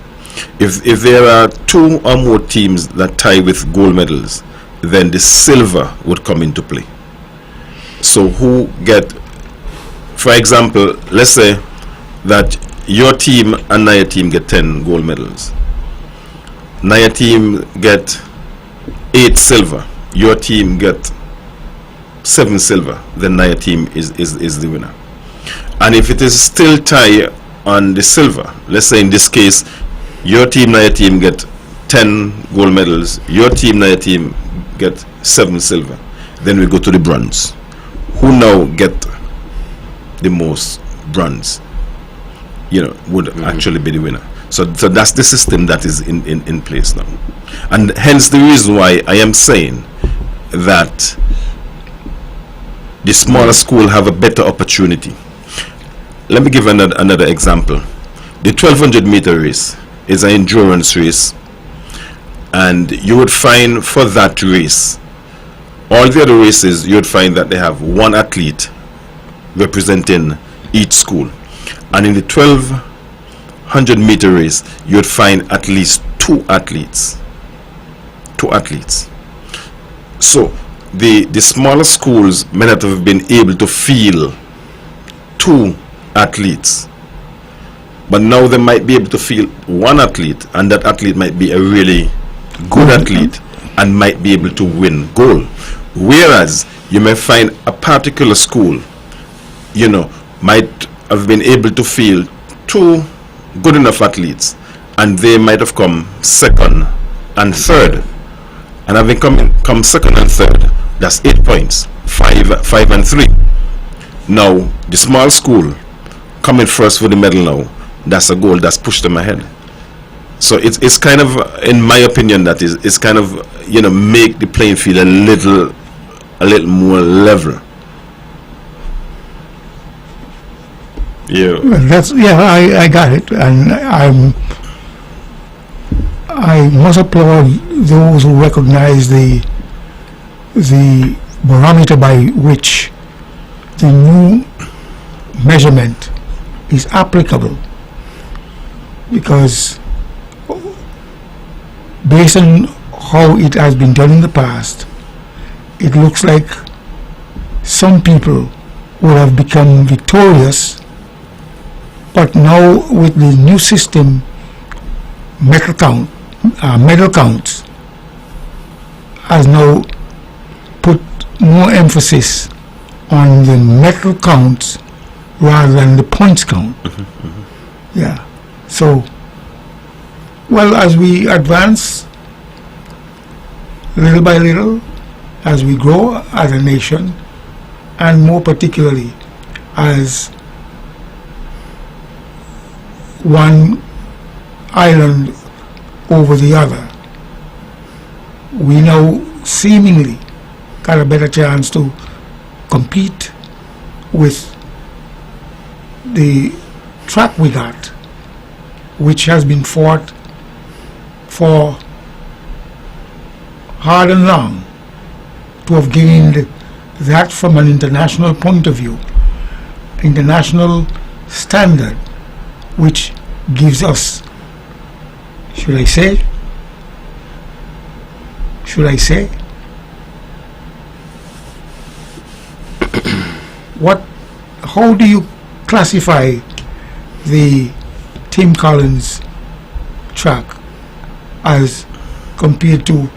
If there are 2 or more teams that tie with gold medals, then the silver would come into play. So who get, for example, let's say that your team and Naya team get 10 gold medals. Naya team get 8 silver. Your team get 7 silver. Then Naya team is the winner. And if it is still tie on the silver, let's say in this case, your team, Naya team get 10 gold medals. Your team, Naya team get 7 silver. Then we go to the bronze. Who now get the most bronze? Would actually be the winner. So that's the system that is in place now, and hence the reason why I am saying that the smaller school have a better opportunity. Let me give another example. The 1200 meter race is an endurance race, and you would find for that race, all the other races, you would find that they have one athlete representing each school. And in the 1200 meter race, you'd find at least two athletes. So the smaller schools may not have been able to field 2 athletes, but now they might be able to field 1 athlete, and that athlete might be a really good athlete and might be able to win gold. Whereas you may find a particular school, might have been able to field 2 good enough athletes, and they might have come second and third. And having come second and third, that's 8 points, 5 and 3. Now the small school coming first for the medal now, that's a goal that's pushed them ahead. So it's kind of, in my opinion, that it's kind of make the playing field a little more level. Yeah. Well, I got it, and I must applaud those who recognize the barometer by which the new measurement is applicable, because based on how it has been done in the past, it looks like some people would have become victorious, but now with the new system, medal counts has now put more emphasis on the medal counts rather than the points count. Yeah. So, well, as we advance little by little, as we grow as a nation, and more particularly as one island over the other, we now seemingly got a better chance to compete with the track we got, which has been fought for hard and long to have gained that from an international point of view, international standard, which gives us, should I say, how do you classify the Tim Collins track as compared to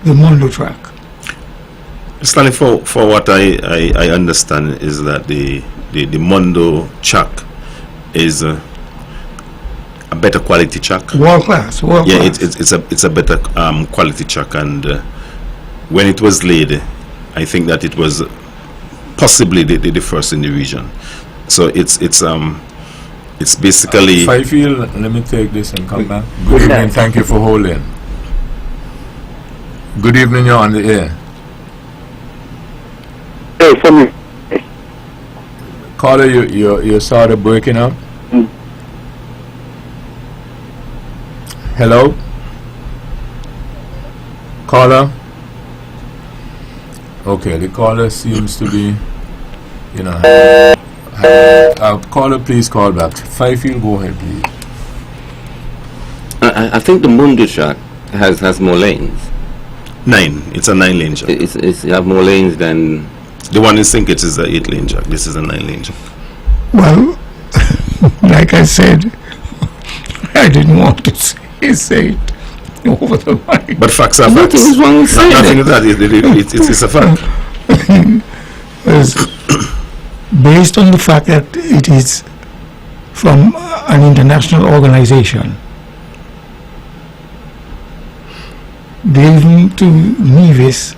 the Mondo track? Stanley, for what I understand is that the Mondo track is a better quality track. World class. Yeah, it's a better quality track, and when it was laid, I think that it was possibly the first in the region. So it's basically. Fifield, let me take this and come back. Good evening. Thank you for holding. Good evening. You're on the air. Hey, for me. Caller, you're sort of breaking up. Hello? Caller? Okay, the caller seems to be, caller, please call back. Fifield, go ahead, please. I think the Mundo track has more lanes. 9. It's a 9-lane track. It's have more lanes than The one in Sinkit is a 8-lane track. This is a 9-lane track. Well, like I said, I didn't want to say it over the mic. But facts are facts. Nothing is wrong with saying Nothing it. with that. It's a fact. Based on the fact that it is from an international organization, delving to Nevis,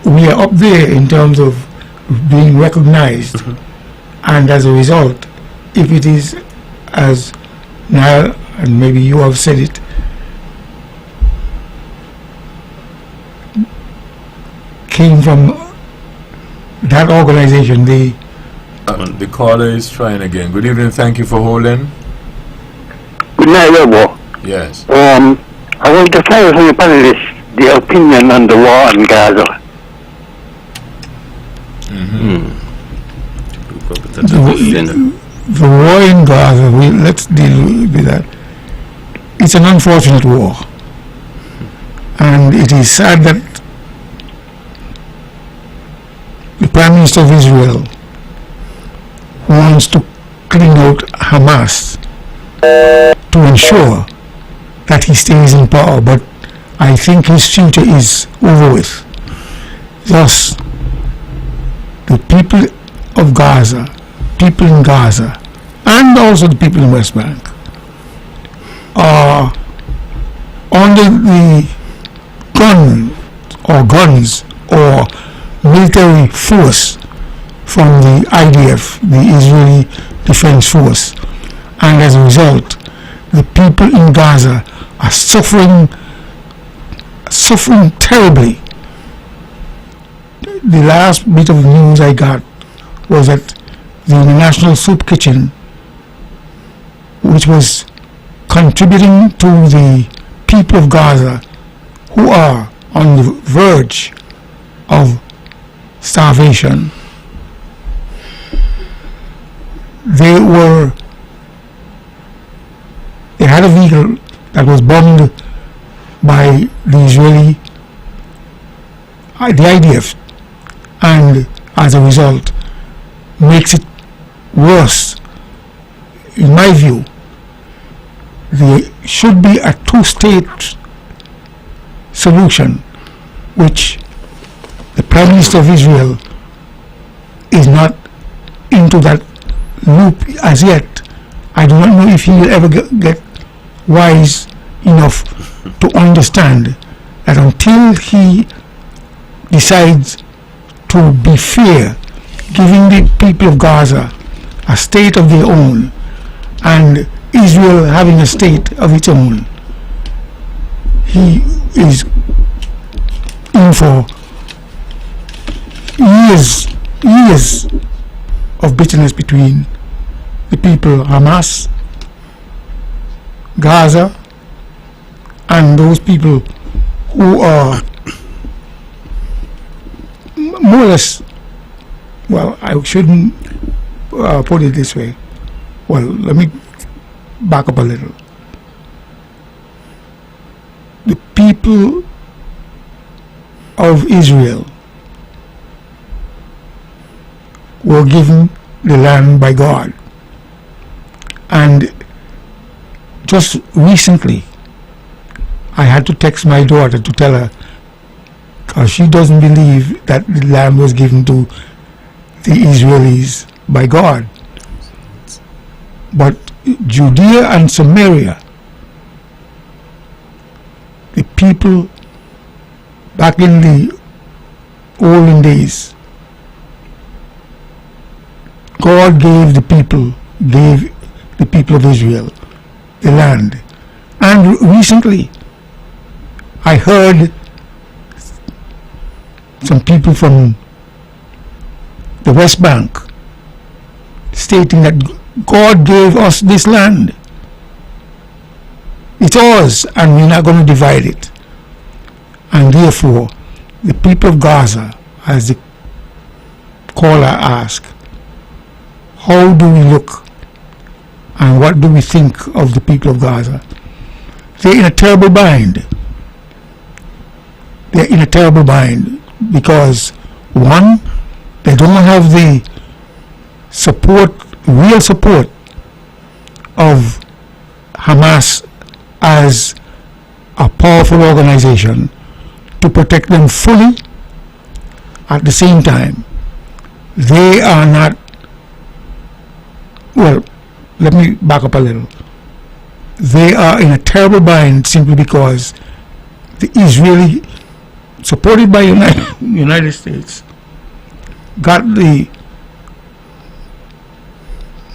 we are up there in terms of being recognized, and as a result, if it is as now, and maybe you have said it, came from that organization, the caller is trying again. Good evening, thank you for holding. Good night, Webbo. Yes. I want to find from the panelists the opinion on the war in Gaza. The war in Gaza, let's deal with that. It's an unfortunate war, and it is sad that the Prime Minister of Israel wants to clean out Hamas to ensure that he stays in power, but I think his future is over with. Thus, the people of Gaza, people in Gaza, and also the people in West Bank are under the guns or military force from the IDF, the Israeli Defense Force, and as a result, the people in Gaza are suffering terribly. The last bit of news I got was that the International Soup Kitchen, which was contributing to the people of Gaza who are on the verge of starvation, they had a vehicle that was bombed by the IDF, and as a result makes it worse. In my view, there should be a two-state solution, which the Prime Minister of Israel is not into that loop as yet. I do not know if he will ever get wise enough to understand that until he decides to be fair, giving the people of Gaza a state of their own and Israel having a state of its own, he is in for years of bitterness between the people, Hamas, Gaza, and those people who are more or less, well, I shouldn't put it this way. Well, let me back up a little. The people of Israel were given the land by God, and just recently I had to text my daughter to tell her, because she doesn't believe that the land was given to the Israelis by God, but Judea and Samaria, the people back in the olden days, God gave the people of Israel the land. And recently I heard some people from the West Bank stating that God gave us this land. It's ours and we're not going to divide it. And therefore, the people of Gaza, as the caller asked, how do we look and what do we think of the people of Gaza? They're in a terrible bind. They're in a terrible bind because, one, they don't have the real support of Hamas as a powerful organization to protect them fully. At the same time, they are not, well, let me back up a little. They are in a terrible bind simply because the Israeli, supported by United States, got the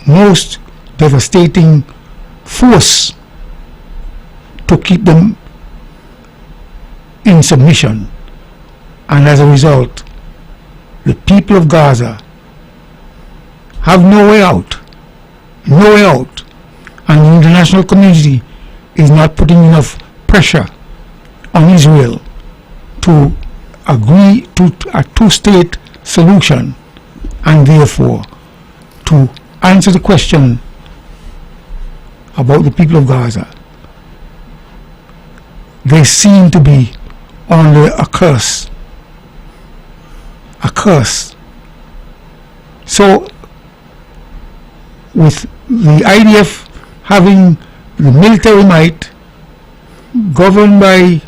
most devastating force to keep them in submission, and as a result, the people of Gaza have no way out, and the international community is not putting enough pressure on Israel to agree to a two-state solution, and therefore to answer the question about the people of Gaza. They seem to be under a curse So, with the IDF having the military might, governed by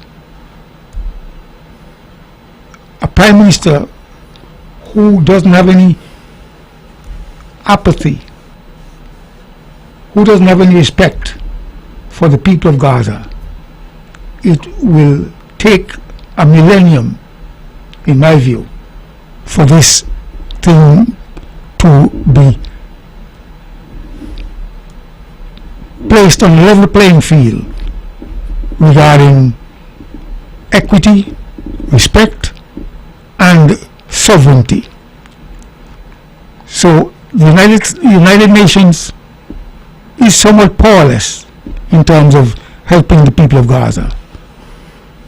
a prime minister who doesn't have any apathy, who doesn't have any respect for the people of Gaza, it will take a millennium, in my view, for this thing to be placed on a level playing field regarding equity, respect, and sovereignty. So the United Nations is somewhat powerless in terms of helping the people of Gaza.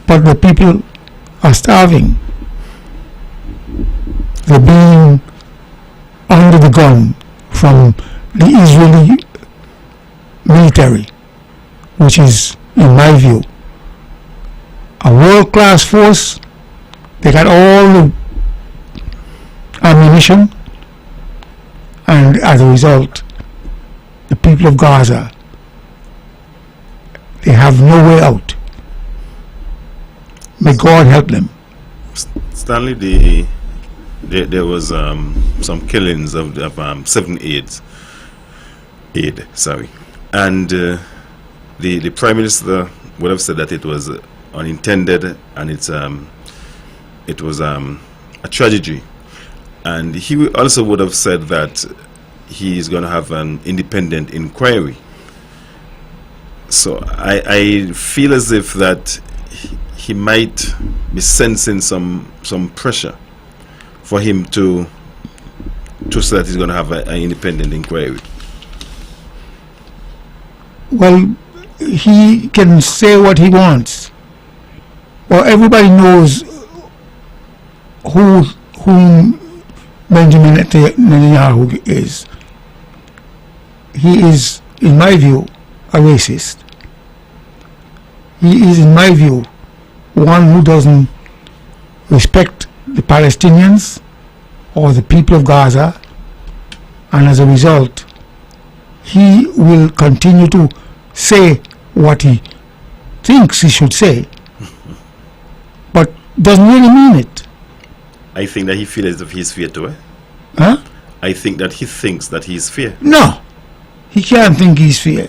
But the people are starving. They're being under the gun from the Israeli military, which is, in my view, a world-class force. They got all the ammunition, and as a result, the people of Gaza, they have no way out. May God help them. Stanley, there was some killings of 7-8, and the Prime Minister would have said that it was unintended and it was a tragedy, and he also would have said that he is going to have an independent inquiry. So I feel as if that he might be sensing some pressure for him to say that he's going to have an independent inquiry. Well, He can say what he wants. Well, everybody knows whom Benjamin Netanyahu is. He is, in my view, a racist. He is, in my view, one who doesn't respect the Palestinians or the people of Gaza, and as a result, he will continue to say what he thinks he should say, but doesn't really mean it. I think that he feels as if he's fair to it. Huh? I think that he thinks that he's fair. No, he can't think he's fair.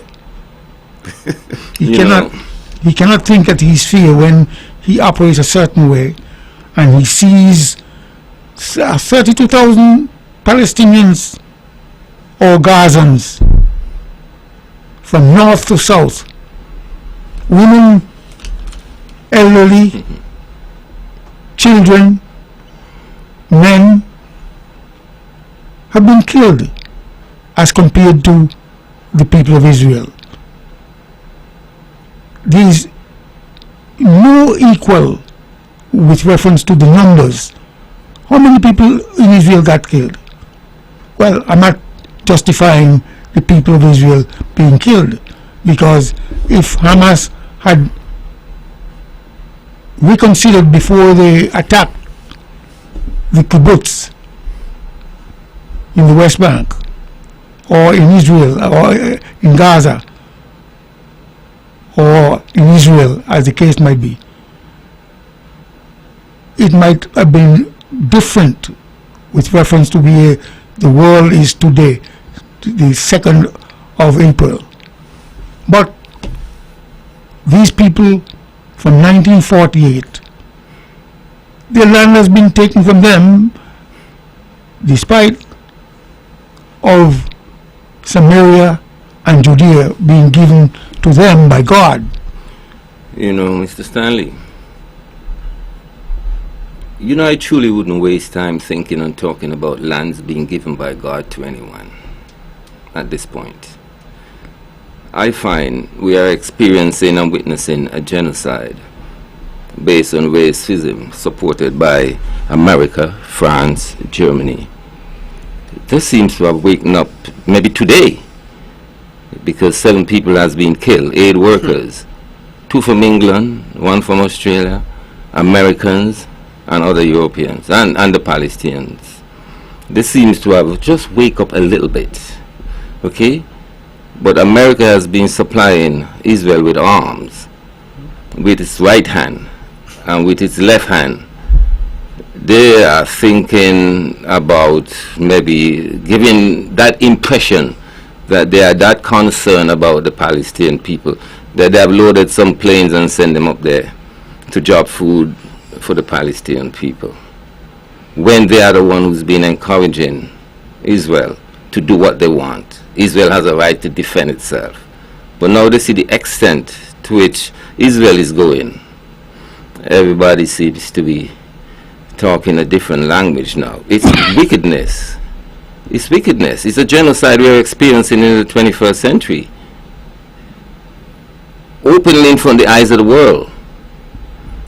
He cannot think that he's fair when he operates a certain way, and he sees 32,000 Palestinians or Gazans from north to south, women, elderly, children, men, have been killed as compared to the people of Israel. There is no equal with reference to the numbers. How many people in Israel got killed? Well, I'm not justifying the people of Israel being killed, because if Hamas had reconsidered before they attacked the kibbutz in the West Bank, or in Israel, or in Gaza, or in Israel, as the case might be, it might have been different with reference to where the world is today, the 2nd of April. But these people from 1948, their land has been taken from them despite of Samaria and Judea being given to them by God. You know, Mr. Stanley, you know, I truly wouldn't waste time thinking and talking about lands being given by God to anyone at this point. I find we are experiencing and witnessing a genocide based on racism supported by America, France, Germany. This seems to have waken up maybe today, because 7 people has been killed, 8 workers, 2 from England, 1 from Australia, Americans and other Europeans, and the Palestinians. They seems to have just wake up a little bit, okay? But America has been supplying Israel with arms with its right hand and with its left hand. They are thinking about maybe giving that impression that they are that concerned about the Palestinian people that they have loaded some planes and sent them up there to drop food for the Palestinian people, when they are the one who's been encouraging Israel to do what they want. Israel has a right to defend itself. But now they see the extent to which Israel is going. Everybody seems to be talking a different language now. It's wickedness. It's wickedness. It's a genocide we're experiencing in the 21st century. Openly in front of the eyes of the world.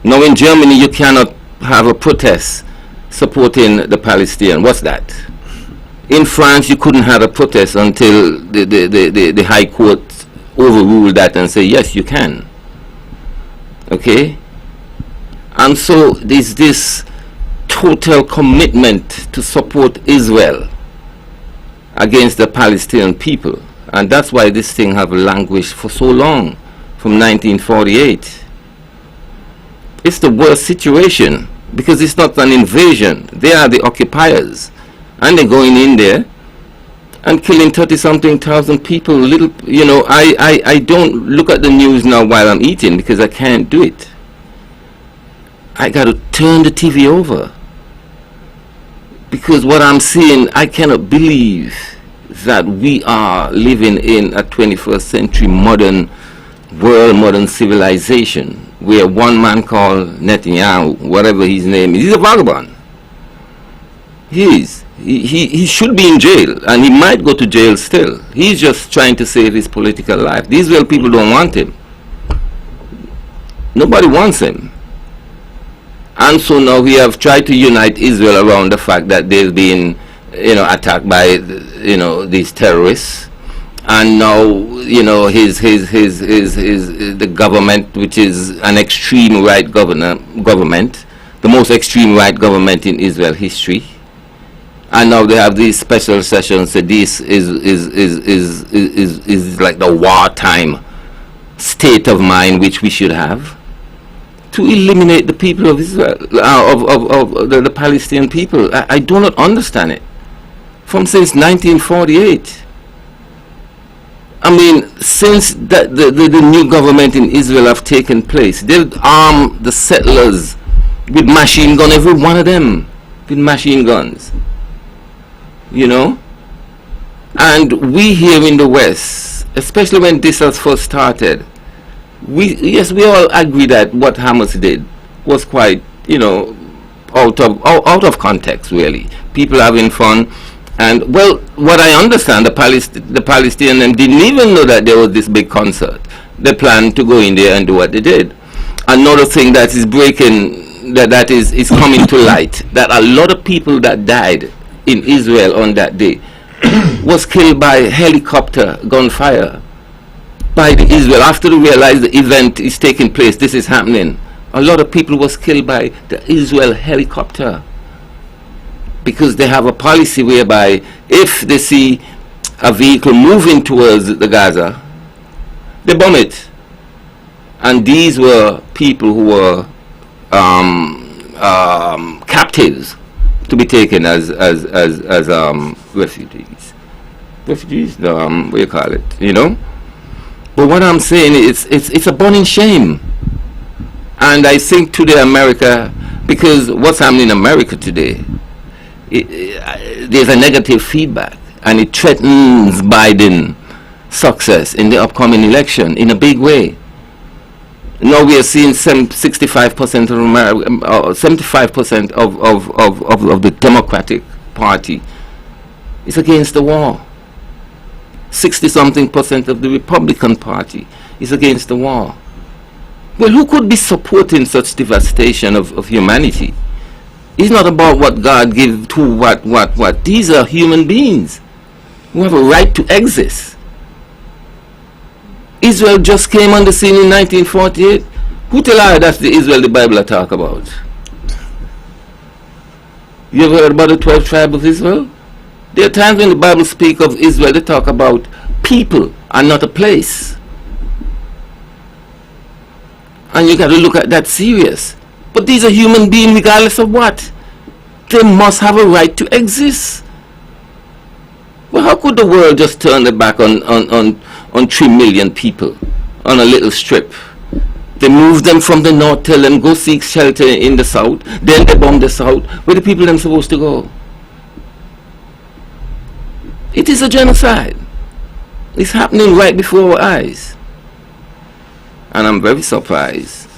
Now in Germany you cannot have a protest supporting the Palestinians. What's that? In France you couldn't have a protest until the High Court overruled that and say yes, you can. Okay? And so there's this total commitment to support Israel against the Palestinian people, and that's why this thing have languished for so long, from 1948. It's the worst situation because it's not an invasion. They are the occupiers, and they're going in there and killing 30-something thousand people. Little, you know, I don't look at the news now while I'm eating because I can't do it. I got to turn the TV over because what I'm seeing, I cannot believe that we are living in a 21st century modern world, modern civilization, where one man called Netanyahu, whatever his name is, he's a vagabond. He should be in jail, and he might go to jail still. He's just trying to save his political life. The Israel people don't want him. Nobody wants him. And so now we have tried to unite Israel around the fact that they've been, attacked by, these terrorists. And now, the government, which is an extreme right government, the most extreme right government in Israel history. And now they have these special sessions. So this is like the wartime state of mind which we should have to eliminate the people of Israel, of the Palestinian people. I do not understand it. Since 1948. I mean, since the new government in Israel have taken place, they've armed the settlers with machine gun, every one of them with machine guns. And we here in the West, especially when this has first started, we all agree that what Hamas did was quite, out of context, really. People having fun. And, well, what I understand, the Palestinians didn't even know that there was this big concert. They planned to go in there and do what they did. Another thing that is breaking, that is coming to light, that a lot of people that died in Israel on that day was killed by helicopter gunfire by the Israel. After they realized the event is taking place, this is happening, a lot of people was killed by the Israel helicopter. Because they have a policy whereby if they see a vehicle moving towards the Gaza, they bomb it. And these were people who were captives to be taken as refugees. Refugees, what do you call it? But what I'm saying is, it's a burning shame. And I think today America, because what's happening in America today, there's a negative feedback, and it threatens Biden's success in the upcoming election in a big way. Now we are seeing 65% of America, 75% of the Democratic Party is against the war. 60-something% of the Republican Party is against the war. Well, who could be supporting such devastation of humanity? It's not about what God gave to what. These are human beings who have a right to exist. Israel just came on the scene in 1948. Who tell her that's the Israel the Bible talk about? You ever heard about the 12 tribes of Israel? There are times when the Bible speaks of Israel, they talk about people and not a place. And you got to look at that serious. But these are human beings regardless of what. They must have a right to exist. Well, how could the world just turn their back on 3 million people on a little strip? They move them from the north, tell them go seek shelter in the south, then they bomb the south. Where the people them supposed to go? It is a genocide. It's happening right before our eyes. And I'm very surprised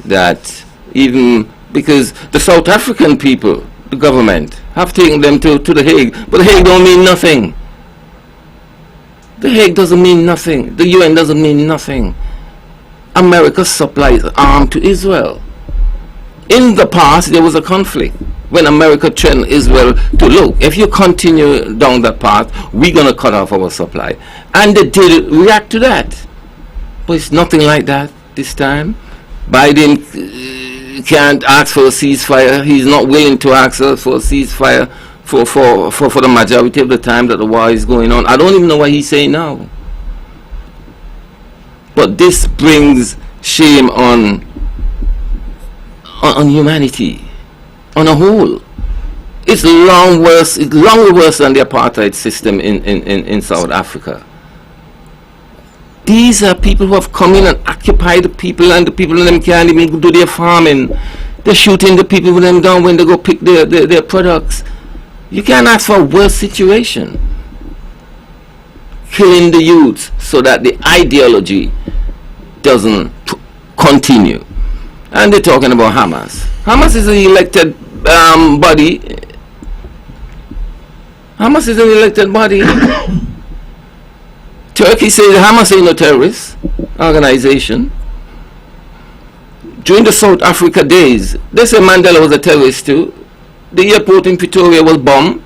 that even because the South African people, the government, have taken them to The Hague, but The Hague don't mean nothing. The Hague doesn't mean nothing. The UN doesn't mean nothing. America supplies arms to Israel. In the past, there was a conflict when America threatened Israel to look, if you continue down that path, we're going to cut off our supply. And they did react to that. But it's nothing like that this time. Biden can't ask for a ceasefire. He's not willing to ask for a ceasefire for the majority of the time that the war is going on. I don't even know what he's saying now. But this brings shame on humanity, on a whole. It's long worse than the apartheid system in South Africa. These are people who have come in and occupied the people, and the people in them can't even do their farming. They're shooting the people with them down when they go pick their products. You can't ask for a worse situation. Killing the youth so that the ideology doesn't continue. And they're talking about Hamas. Hamas is an elected body. Hamas is an elected body. Turkey says Hamas ain't no terrorist organization. During the South Africa days, they say Mandela was a terrorist too. The airport in Pretoria was bombed.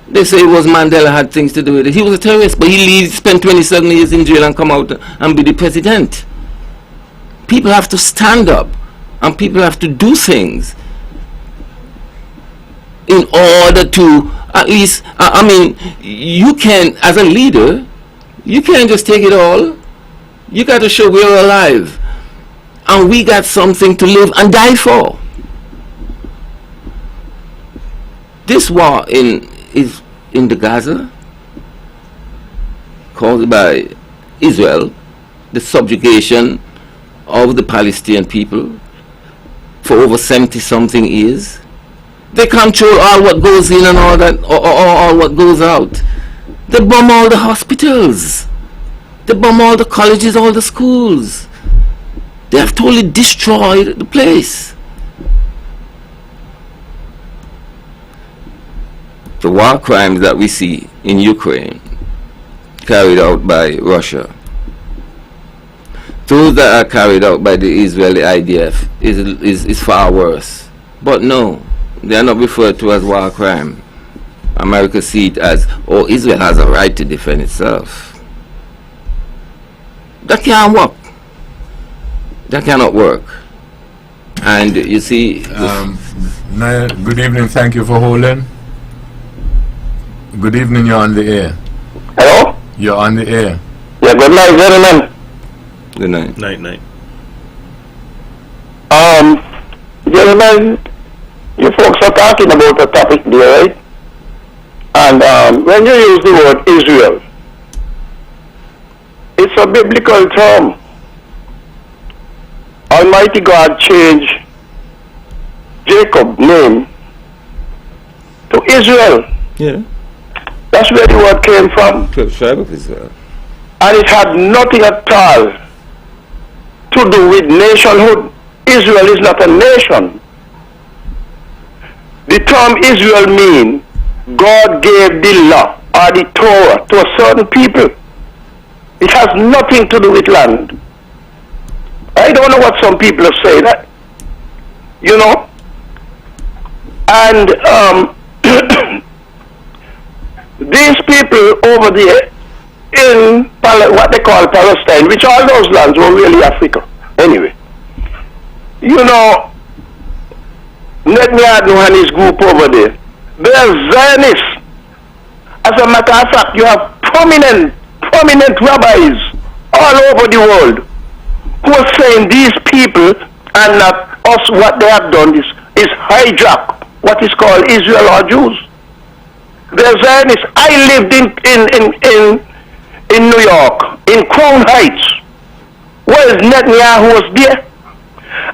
They say it was Mandela had things to do with it. He was a terrorist, but he leaves, spent 27 years in jail and come out and be the president. People have to stand up and people have to do things in order to at least, I mean, you can, as a leader, you can't just take it all. You got to show we're alive and we got something to live and die for. This war is in the Gaza, caused by Israel, the subjugation of the Palestinian people for over 70-something years. They control all what goes in and all that, or all what goes out. They bomb all the hospitals. They bomb all the colleges, all the schools. They have totally destroyed the place. The war crimes that we see in Ukraine carried out by Russia, those that are carried out by the Israeli IDF is far worse. But no, they are not referred to as war crime. America sees it as, oh, Israel has a right to defend itself. That can't work. That cannot work. And you see... Naya, good evening, thank you for holding. Good evening, you're on the air. Hello? You're on the air. Yeah, good night, gentlemen. Good night. Night. Gentlemen, you folks are talking about a topic there, right? And when you use the word Israel, it's a biblical term. Almighty God changed Jacob's name to Israel. Yeah. That's where the word came from. Tribe of Israel. And it had nothing at all to do with nationhood. Israel is not a nation. The term Israel means God gave the law or the Torah to a certain people. It has nothing to do with land. I don't know what some people say that, you know. And these people over there in what they call Palestine, which all those lands were really Africa. Anyway, you know, Netanyahu and his group over there, they are Zionists. As a matter of fact, you have prominent rabbis all over the world who are saying these people and not us, what they have done is hijack what is called Israel or Jews. The Zionists. I lived in New York, in Crown Heights, where Netanyahu was there,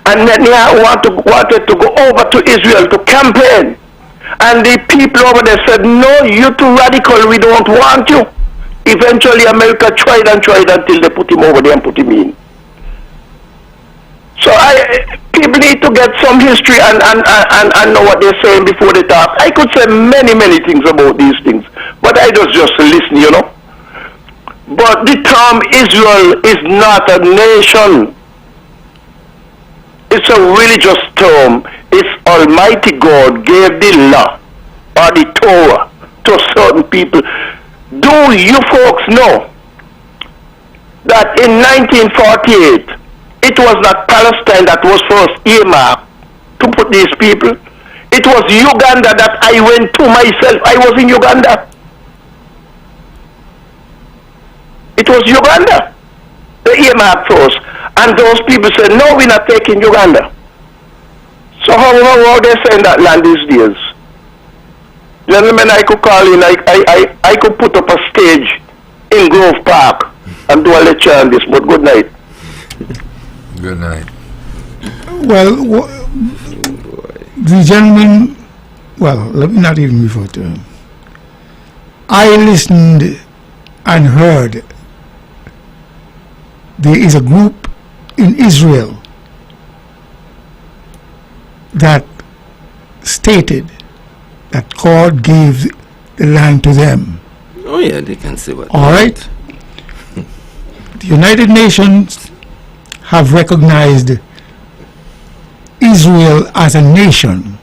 and Netanyahu wanted to go over to Israel to campaign, and the people over there said, "No, you're too radical. We don't want you." Eventually, America tried until they put him over there and put him in. So people need to get some history and know what they're saying before they talk. I could say many things about these things, but I just listen, you know. But the term Israel is not a nation. It's a religious term. It's Almighty God gave the law or the Torah to certain people. Do you folks know that in 1948, it was not Palestine that was first earmarked to put these people? It was Uganda that I went to myself. I was in Uganda. It was Uganda, the earmarked first. And those people said, no, we're not taking Uganda. So how are they saying that land these days? Gentlemen, I could call in, I could put up a stage in Grove Park and do a lecture on this, but good night. Good night. Well, the gentleman, well, let me not even refer to him. I listened and heard there is a group in Israel that stated that God gave the land to them. Oh yeah, they can say what. All right? The United Nations have recognized Israel as a nation.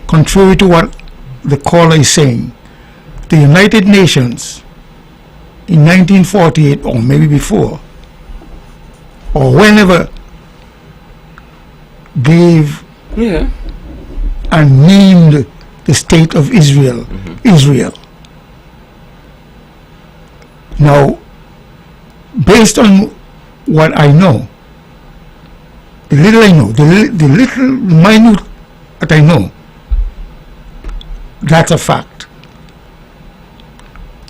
Contrary to what the caller is saying, the United Nations in 1948 or maybe before or whenever gave and named the state of Israel Israel. Now, based on what I know, the little I know, the little minute that I know, that's a fact.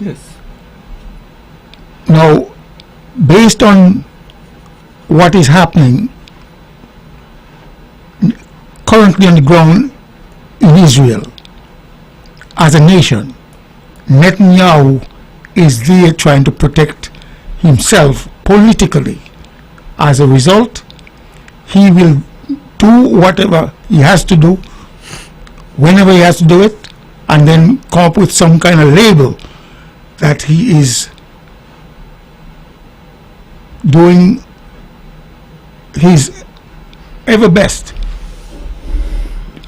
Yes. Now, based on what is happening currently on the ground in Israel as a nation, Netanyahu is there trying to protect himself politically. As a result, he will do whatever he has to do, whenever he has to do it, and then come up with some kind of label that he is doing his ever best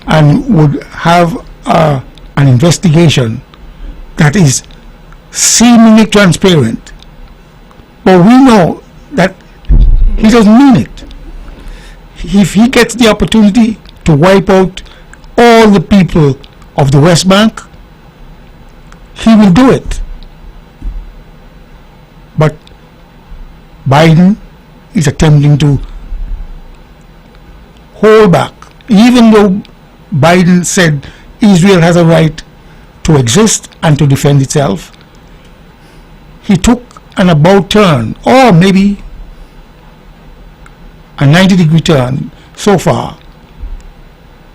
and would have an investigation that is seemingly transparent. But we know that he doesn't mean it. If he gets the opportunity to wipe out all the people of the West Bank, he will do it. But Biden is attempting to hold back. Even though Biden said Israel has a right to exist and to defend itself, he took an about turn, or maybe a 90-degree turn so far,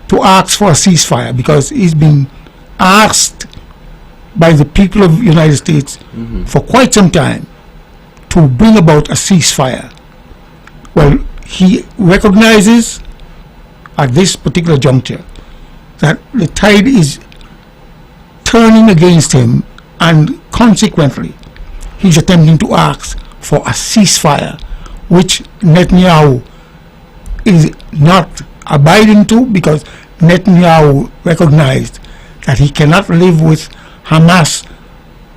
to ask for a ceasefire, because he's been asked by the people of the United States for quite some time to bring about a ceasefire. Well, he recognizes at this particular juncture that the tide is turning against him, and consequently he's attempting to ask for a ceasefire, which Netanyahu is not abiding to, because Netanyahu recognized that he cannot live with Hamas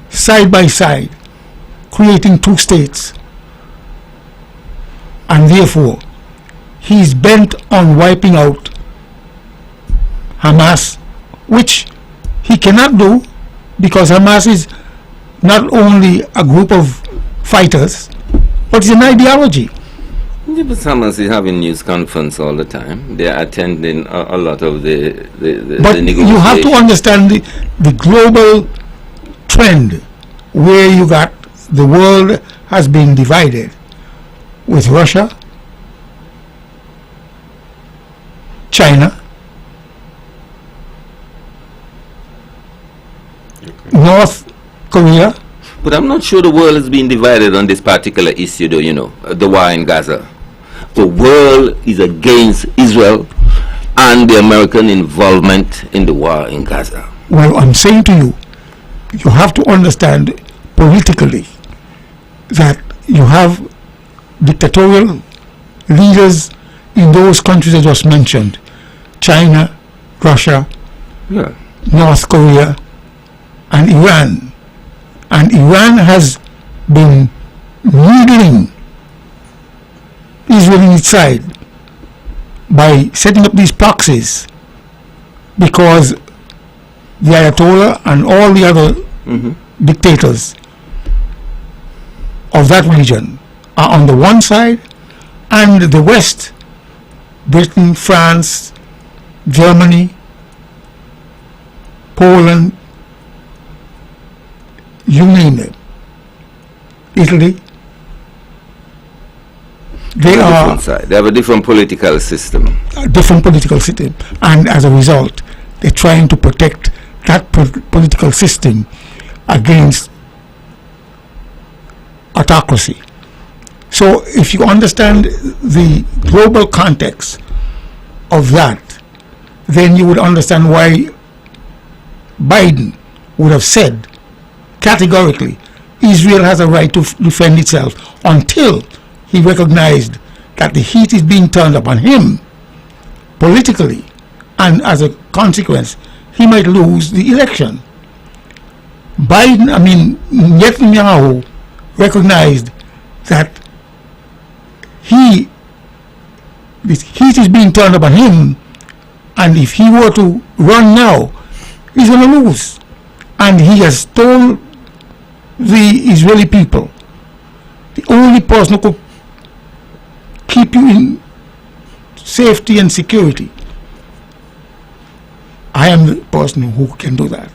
side by side, creating two states, and therefore he's bent on wiping out Hamas, which he cannot do because Hamas is not only a group of fighters, but it's an ideology. Yeah, but Hamas is having news conference all the time. They are attending a lot of the But negotiations. you have to understand the global trend where you got the world has been divided with Russia, China, North Korea. But I'm not sure the world has been divided on this particular issue, though, you know, the war in Gaza. The world is against Israel and the American involvement in the war in Gaza. Well, I'm saying to you, you have to understand politically that you have dictatorial leaders in those countries I just mentioned, China, Russia, Yeah. North Korea, and Iran. And Iran has been needling Israel in its side by setting up these proxies, because the Ayatollah and all the other dictators of that region are on the one side, and the West, Britain, France, Germany, Poland, you name it, Italy, they are Different side. They have a different political system. a different political system, and as a result, they're trying to protect that political system against autocracy. So if you understand the global context of that, then you would understand why Biden would have said categorically Israel has a right to defend itself, until he recognized that the heat is being turned upon him politically, and as a consequence he might lose the election. Netanyahu recognized that the heat is being turned upon him, and if he were to run now, he's going to lose. And he has told the Israeli people, the only person who could keep you in safety and security, I am the person who can do that.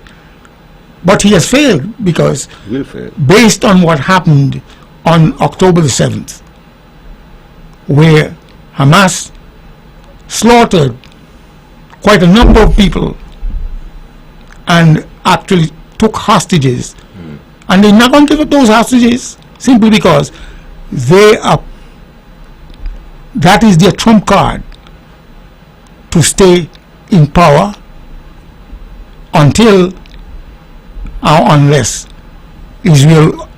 But he has failed, because Will fail. based on what happened on October the 7th, where Hamas slaughtered quite a number of people and actually took hostages, and they're not going to give those hostages simply because that is their trump card to stay in power until or unless Israel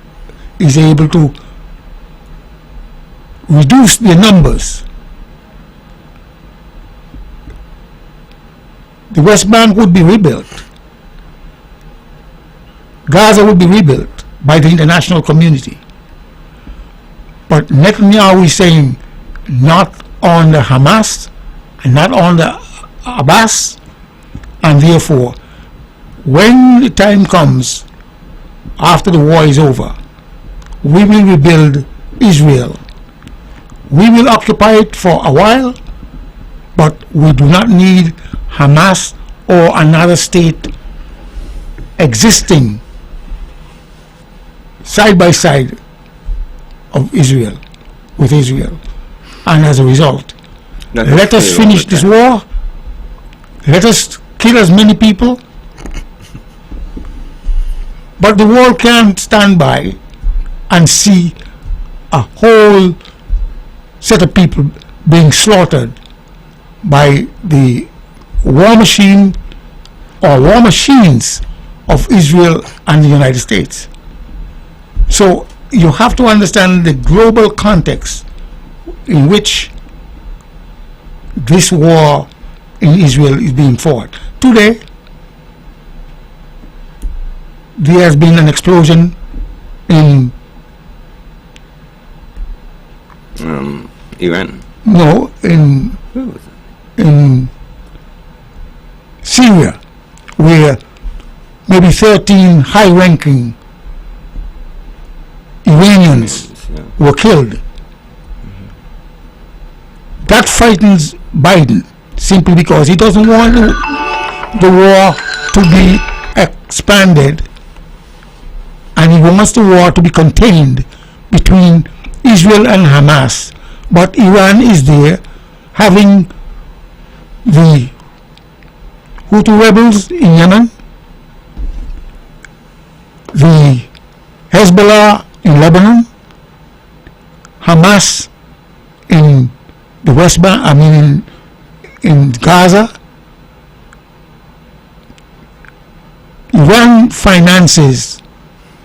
is able to reduce their numbers. The West Bank would be rebuilt. Gaza would be rebuilt by the international community. But Netanyahu is saying not on the Hamas and not on the Abbas, and therefore when the time comes after the war is over, we will rebuild Israel. We will occupy it for a while, but we do not need Hamas or another state existing side by side of Israel, with Israel. And as a result, let us finish this war, let us kill as many people, but the world can't stand by and see a whole set of people being slaughtered by the war machine or war machines of Israel and the United States. So you have to understand the global context in which this war in Israel is being fought. Today, there has been an explosion in Iran. no in Syria, where maybe 13 high-ranking Iranians were killed. That frightens Biden simply because he doesn't want the war to be expanded, and he wants the war to be contained between Israel and Hamas. But Iran is there having the Houthi rebels in Yemen, the Hezbollah in Lebanon, Hamas in the West Bank, in Gaza. Iran finances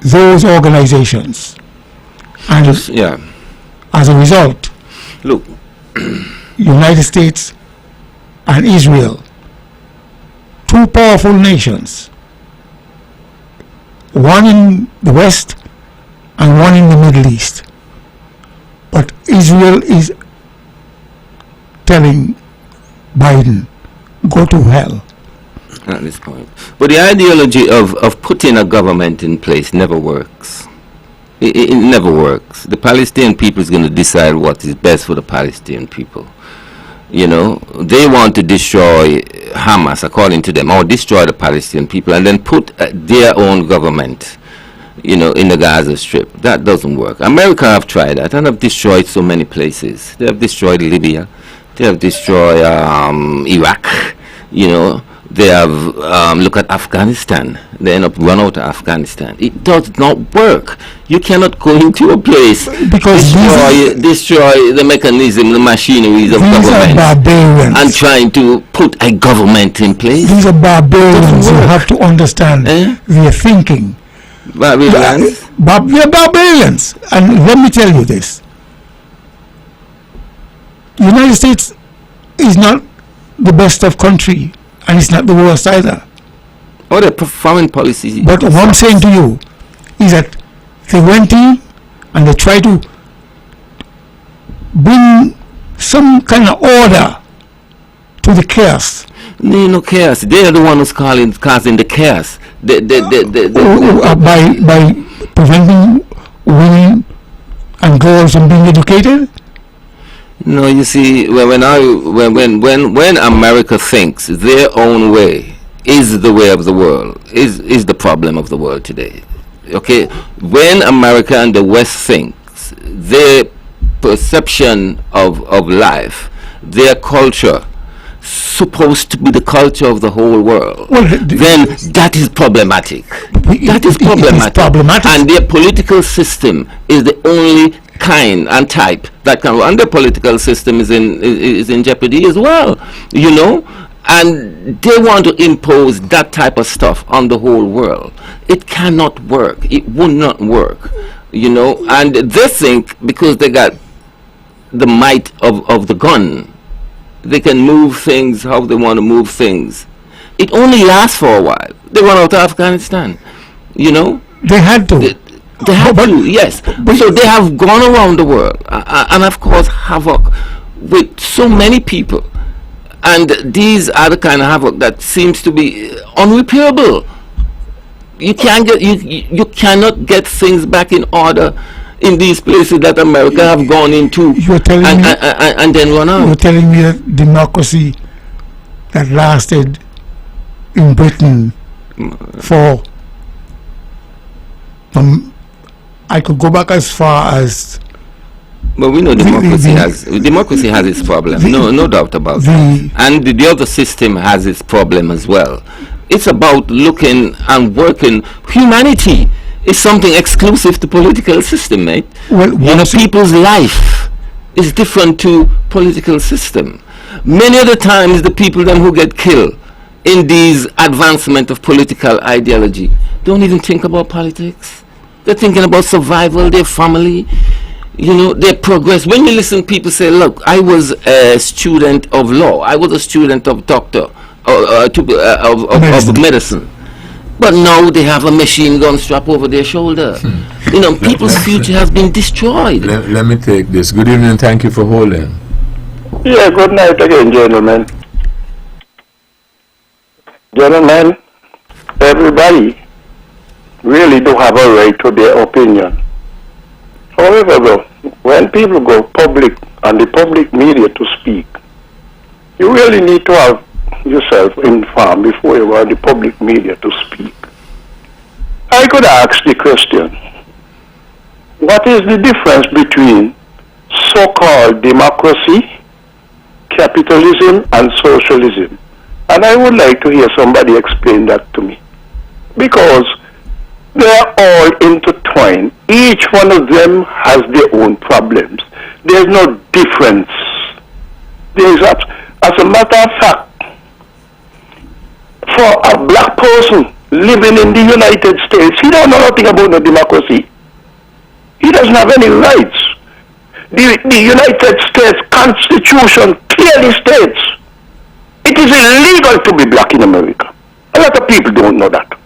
those organizations, and as a result, Look, United States and Israel, two powerful nations, one in the West and one in the Middle East. But Israel is telling Biden, go to hell. at this point. But the ideology of putting a government in place never works. It never works. The Palestinian people is going to decide what is best for the Palestinian people. You know, they want to destroy Hamas, according to them, or destroy the Palestinian people, and then put their own government, you know, in the Gaza Strip. That doesn't work. America have tried that and have destroyed so many places. They have destroyed Libya. They have destroyed Iraq. You know, they have look at Afghanistan. They end up run out of Afghanistan. It does not work. You cannot go into a place because destroy the mechanism, the machineries of government, and trying to put a government in place. These are barbarians. You have to understand their thinking. Barbarians? They're barbarians. And let me tell you this. The United States is not the best of country, and it's not the worst either. Oh, the foreign policy. But what I'm saying to you is that they went in and they tried to bring some kind of order to the chaos. No chaos. They are the one who's causing the chaos. By preventing women and girls from being educated. No, you see, when America thinks their own way is the way of the world, is the problem of the world today. Okay, when America and the West thinks their perception of life, their culture, supposed to be the culture of the whole world, then that is problematic. That is problematic. And their political system is the only kind and type that can, and the political system is in jeopardy as well, you know, and they want to impose that type of stuff on the whole world. It cannot work. It would not work, you know, and they think because they got the might of the gun, they can move things how they want to move things. It only lasts for a while. They run out of Afghanistan, you know. They had to. They have to, yes. So they have gone around the world and of course havoc with so many people. And these are the kind of havoc that seems to be unrepairable. You can't get you cannot get things back in order in these places that America have gone into and then run out. You're telling me that democracy that lasted in Britain for I could go back as far as. But we know democracy has its problem. No doubt about that. And the other system has its problem as well. It's about looking and working. Humanity is something exclusive to political system, mate. Well, you know, people's life is different to political system. Many of the times, the people them who get killed in these advancement of political ideology don't even think about politics. They're thinking about survival, their family, you know, their progress. When you listen, people say, look, I was a student of law. I was a student of doctor, of medicine. But now they have a machine gun strap over their shoulder. You know, people's future has been destroyed. Let me take this. Good evening. Thank you for holding. Yeah, good night again, gentlemen. Gentlemen, everybody really do have a right to their opinion. However, though, when people go public and the public media to speak, you really need to have yourself informed before you go on the public media to speak. I could ask the question, what is the difference between so-called democracy, capitalism, and socialism? And I would like to hear somebody explain that to me. Because they are all intertwined. Each one of them has their own problems. There's no difference. As a matter of fact, for a black person living in the United States, he don't know nothing about no democracy. He doesn't have any rights. The United States Constitution clearly states it is illegal to be black in America. A lot of people don't know that.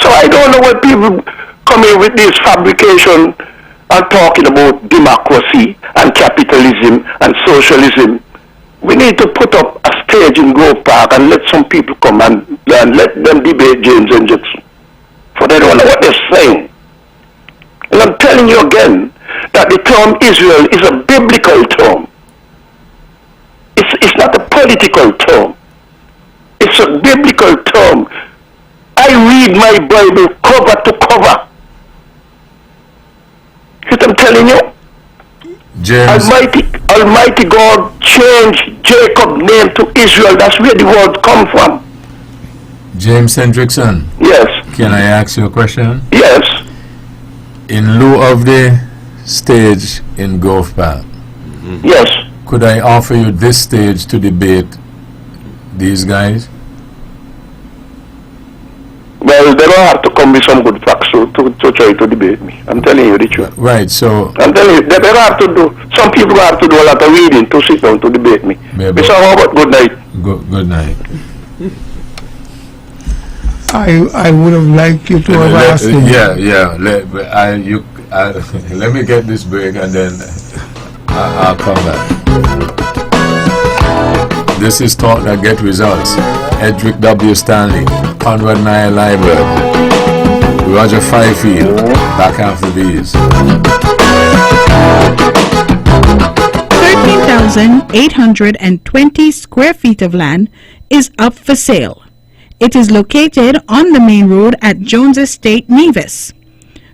So I don't know why people come in with this fabrication and talking about democracy and capitalism and socialism. We need to put up a stage in Grove Park and let some people come and let them debate James and Jackson. For they don't know what they're saying. And I'm telling you again that the term Israel is a biblical term. It's not a political term. It's a biblical term. I read my Bible cover to cover. What I'm telling you? James. Almighty God changed Jacob's name to Israel. That's where the word come from. James Hendrickson. Yes. Can I ask you a question? Yes. In lieu of the stage in Grove Park, Yes. could I offer you this stage to debate these guys? Well, they don't have to come with some good facts to try to debate me. I'm telling you the truth. Right, so... I'm telling you, they don't have to do, some people have to do a lot of reading to sit down to debate me. Mr. Herbert, good night. Good night. I would have liked you to have asked him. Let me get this break and then I'll come back. This is Talk That Get Results. Edric W. Stanley, Conrad Naya Library, Roger Fifield, back after these. 13,820 square feet of land is up for sale. It is located on the main road at Jones Estate, Nevis.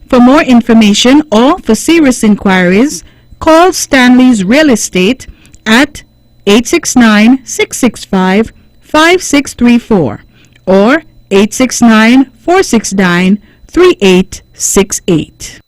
For more information or for serious inquiries, call Stanley's Real Estate at 869-665-5634 or 869-469-3868.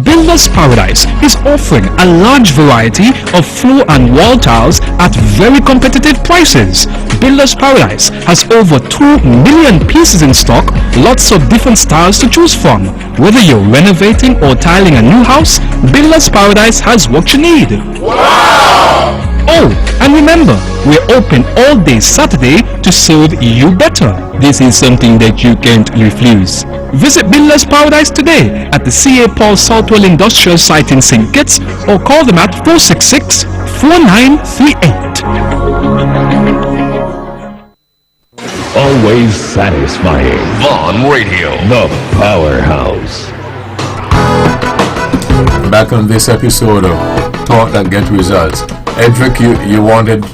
Builders Paradise is offering a large variety of floor and wall tiles at very competitive prices. Builders Paradise has over 2 million pieces in stock, lots of different styles to choose from. Whether you're renovating or tiling a new house, Builders Paradise has what you need. Wow! Oh, and remember, we're open all day Saturday to serve you better. This is something that you can't refuse. Visit Builders Paradise today at the C.A. Paul Southwell Industrial Site in St. Kitts or call them at 466-4938. Always satisfying. Vaughn Radio, The Powerhouse. Back on this episode of Talk That Get Results. Edric, you wanted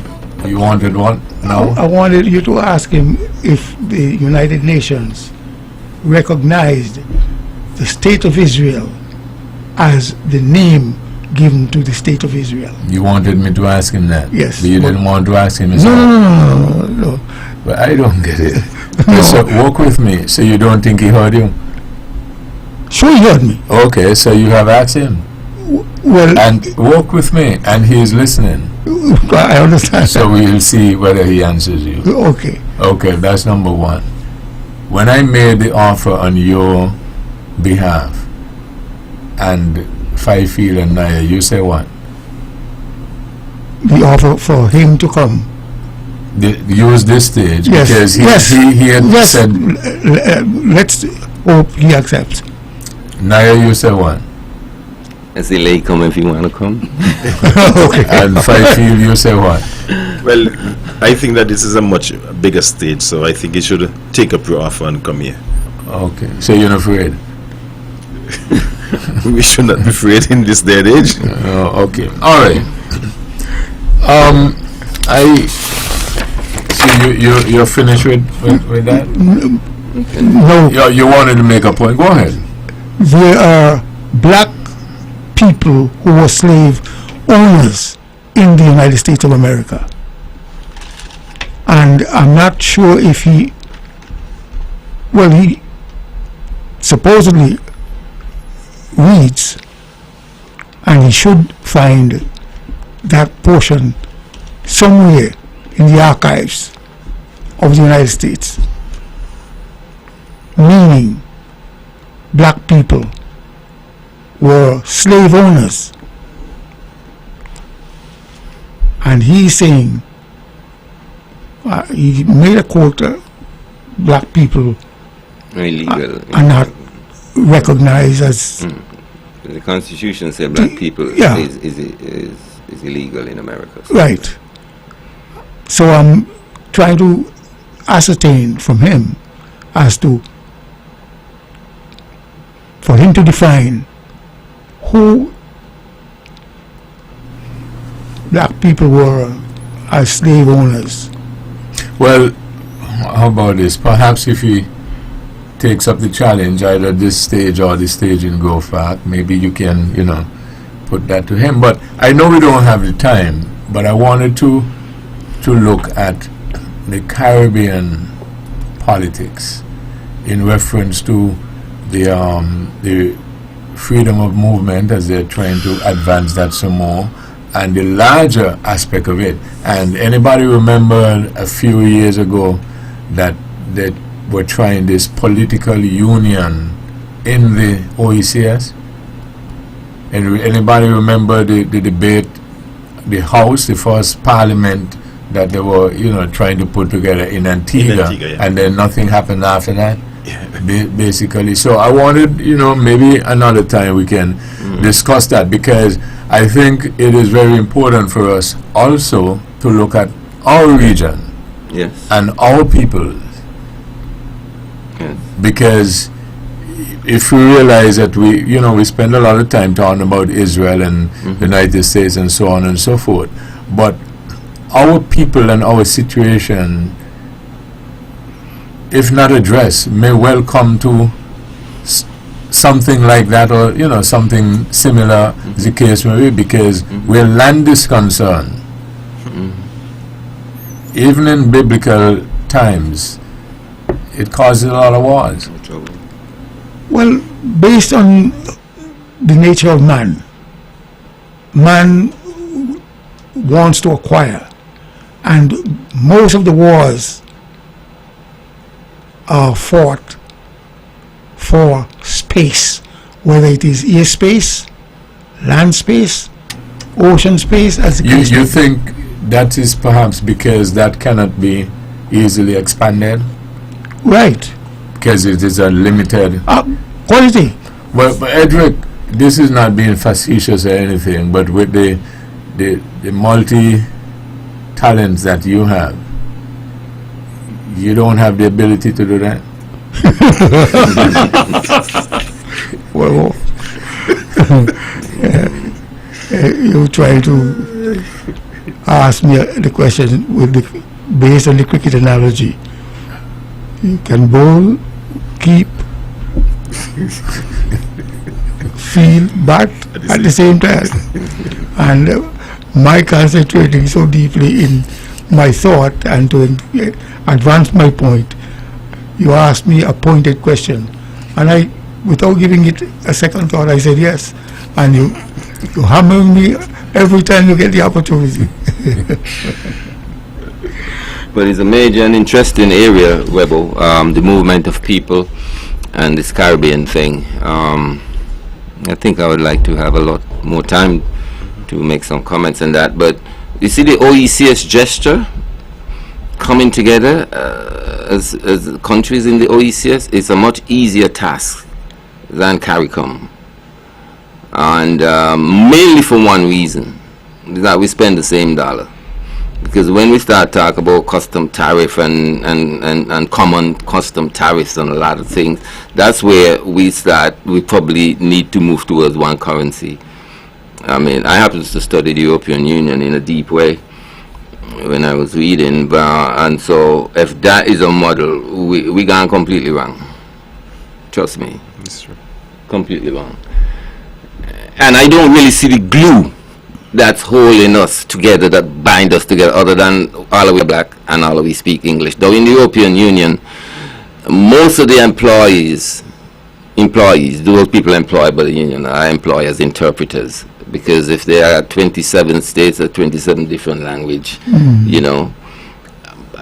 what now? I wanted you to ask him if the United Nations recognized the State of Israel as the name given to the State of Israel. You wanted me to ask him that? Yes. But you didn't want to ask him his No. But I don't get it. So walk with me. So you don't think he heard you? Sure, he heard me. Okay, so you have asked him. Well, and walk with me, and he is listening. I understand. So we'll see whether he answers you. Okay. Okay, that's number one. When I made the offer on your behalf, and Fifield and Naya, you say what? The offer for him to come. Use this stage, yes. Because he had said. Let's hope he accepts. Naya, you say what? I say, lay come if you want to come. Okay. And Fifield, you say what? Well, I think that this is a much bigger stage, so I think you should take up your offer and come here. Okay. So you're not afraid? We should not be afraid in this day and age. Okay. All right. I see you're finished with that? No, You wanted to make a point. Go ahead. there are black people who were slave owners in the United States of America. And I'm not sure if he supposedly reads, and he should find that portion somewhere in the archives of the United States, meaning black people were slave owners. And he's saying, he made a quote, black people Illegal. are not recognized as, The Constitution says black people Yeah. is illegal in America. So right. So I'm trying to ascertain from him as to, for him to define who black people were as slave owners. Well, how about this? Perhaps if he takes up the challenge, either this stage or the stage in Go Fact, maybe you can, put that to him. But I know we don't have the time, but I wanted to look at the Caribbean politics in reference to the freedom of movement, as they're trying to advance that some more, and the larger aspect of it. And anybody remember a few years ago that they were trying this political union in the OECS? And anybody remember the debate, the House, the first parliament that they were, trying to put together in Antigua, yeah. and then nothing happened after that? Basically. So I wanted, maybe another time we can discuss that, because I think it is very important for us also to look at our region yes. and our people, Yes. because if we realize that we spend a lot of time talking about Israel and the United States and so on and so forth, but our people and our situation, if not addressed, may well come to something like that, or something similar, as the case may be, because where land is concerned, even in biblical times, it causes a lot of wars. Well, based on the nature of man wants to acquire, and most of the wars are fought for space, whether it is air space, land space, ocean space, as the case You may be. think that is perhaps because that cannot be easily expanded, Right. because it is a limited. Quality. Well, but Edric, this is not being facetious or anything, but with the multi talents that you have, you don't have the ability to do that. Well, you try to ask me the question based on the cricket analogy. You can bowl, keep, feel, bat at the same time. And my concentrating so deeply in my thought and to advance my point, you asked me a pointed question, and I, without giving it a second thought, I said yes, and you hammer me every time you get the opportunity. But it's a major and interesting area, Webbo, the movement of people and this Caribbean thing. I think I would like to have a lot more time to make some comments on that. But you see the OECS gesture coming together as countries in the OECS, it's a much easier task than CARICOM. And mainly for one reason, that we spend the same dollar. Because when we start talking about custom tariff and common custom tariffs on a lot of things, that's where we probably need to move towards one currency. I mean, I happen to study the European Union in a deep way when I was reading, and so if that is a model, we gone completely wrong. Trust me. That's true. Completely wrong. And I don't really see the glue that's holding us together, that bind us together, other than all of we black and all of we speak English. Though in the European Union, most of the employees, those people employed by the union, are employed as interpreters. Because if there are 27 states, there are 27 different language, you know.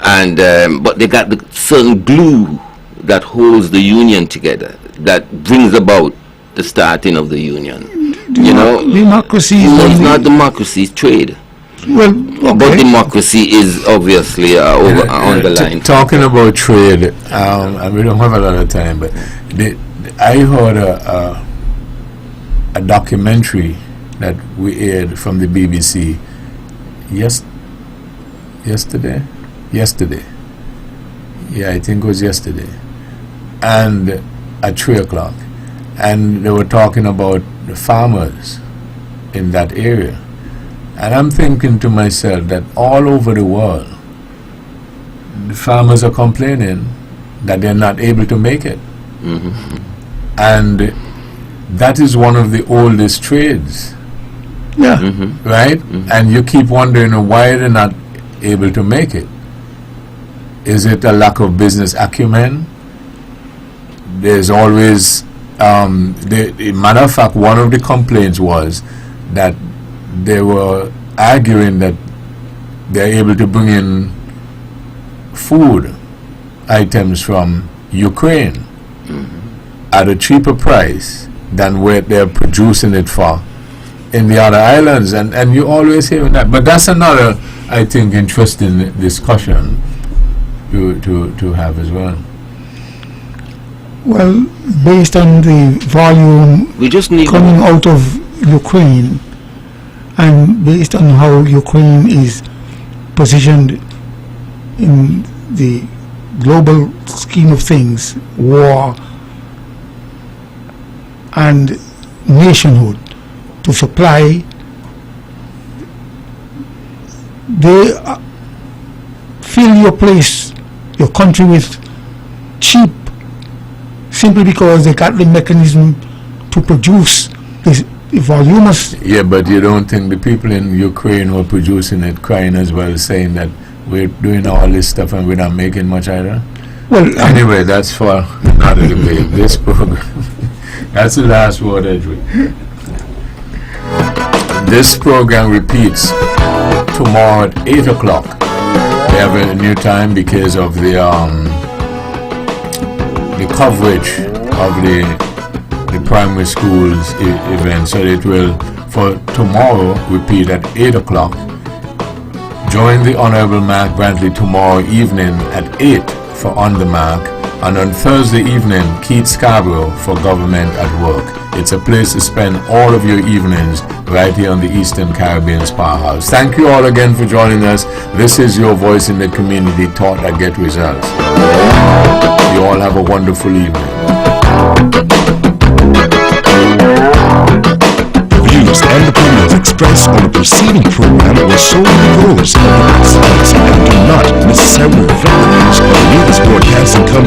And but they got the certain glue that holds the union together, that brings about the starting of the union. You know, democracy it's not democracy, it's trade. Well, okay. But democracy is obviously on the line. Talking about trade, and we don't have a lot of time, but I heard a documentary that we aired from the BBC yesterday. Yeah, I think it was yesterday. And at 3 o'clock. And they were talking about the farmers in that area. And I'm thinking to myself that all over the world, the farmers are complaining that they're not able to make it. And that is one of the oldest trades. Yeah. Right? And you keep wondering why they're not able to make it. Is it a lack of business acumen? There's always, matter of fact, one of the complaints was that they were arguing that they're able to bring in food items from Ukraine at a cheaper price than where they're producing it for in the other islands, and you always hear that. But that's another, I think, interesting discussion to have as well. Well, based on the volume We just need coming out of Ukraine, and based on how Ukraine is positioned in the global scheme of things, war and nationhood, to supply, they fill your place, your country with cheap, simply because they got the mechanism to produce this voluminous. Yeah, but you don't think the people in Ukraine who are producing it crying as well, saying that we're doing all this stuff and we're not making much either? Well, anyway, that's for another debate. This program, that's the last word, Edwin. This program repeats tomorrow at 8 o'clock. We have a new time because of the coverage of the primary schools event. So it will, for tomorrow, repeat at 8 o'clock. Join the Honorable Mark Brantley tomorrow evening at 8 for On the Mark. And on Thursday evening, Keith Scarborough for Government at Work. It's a place to spend all of your evenings right here on the Eastern Caribbean's Powerhouse. Thank you all again for joining us. This is your voice in the community, thought that get results. You all have a wonderful evening. Views and opinions expressed on the preceding program were solely those of the participants and do not necessarily reflect the views of the Nevis Broadcasting Company.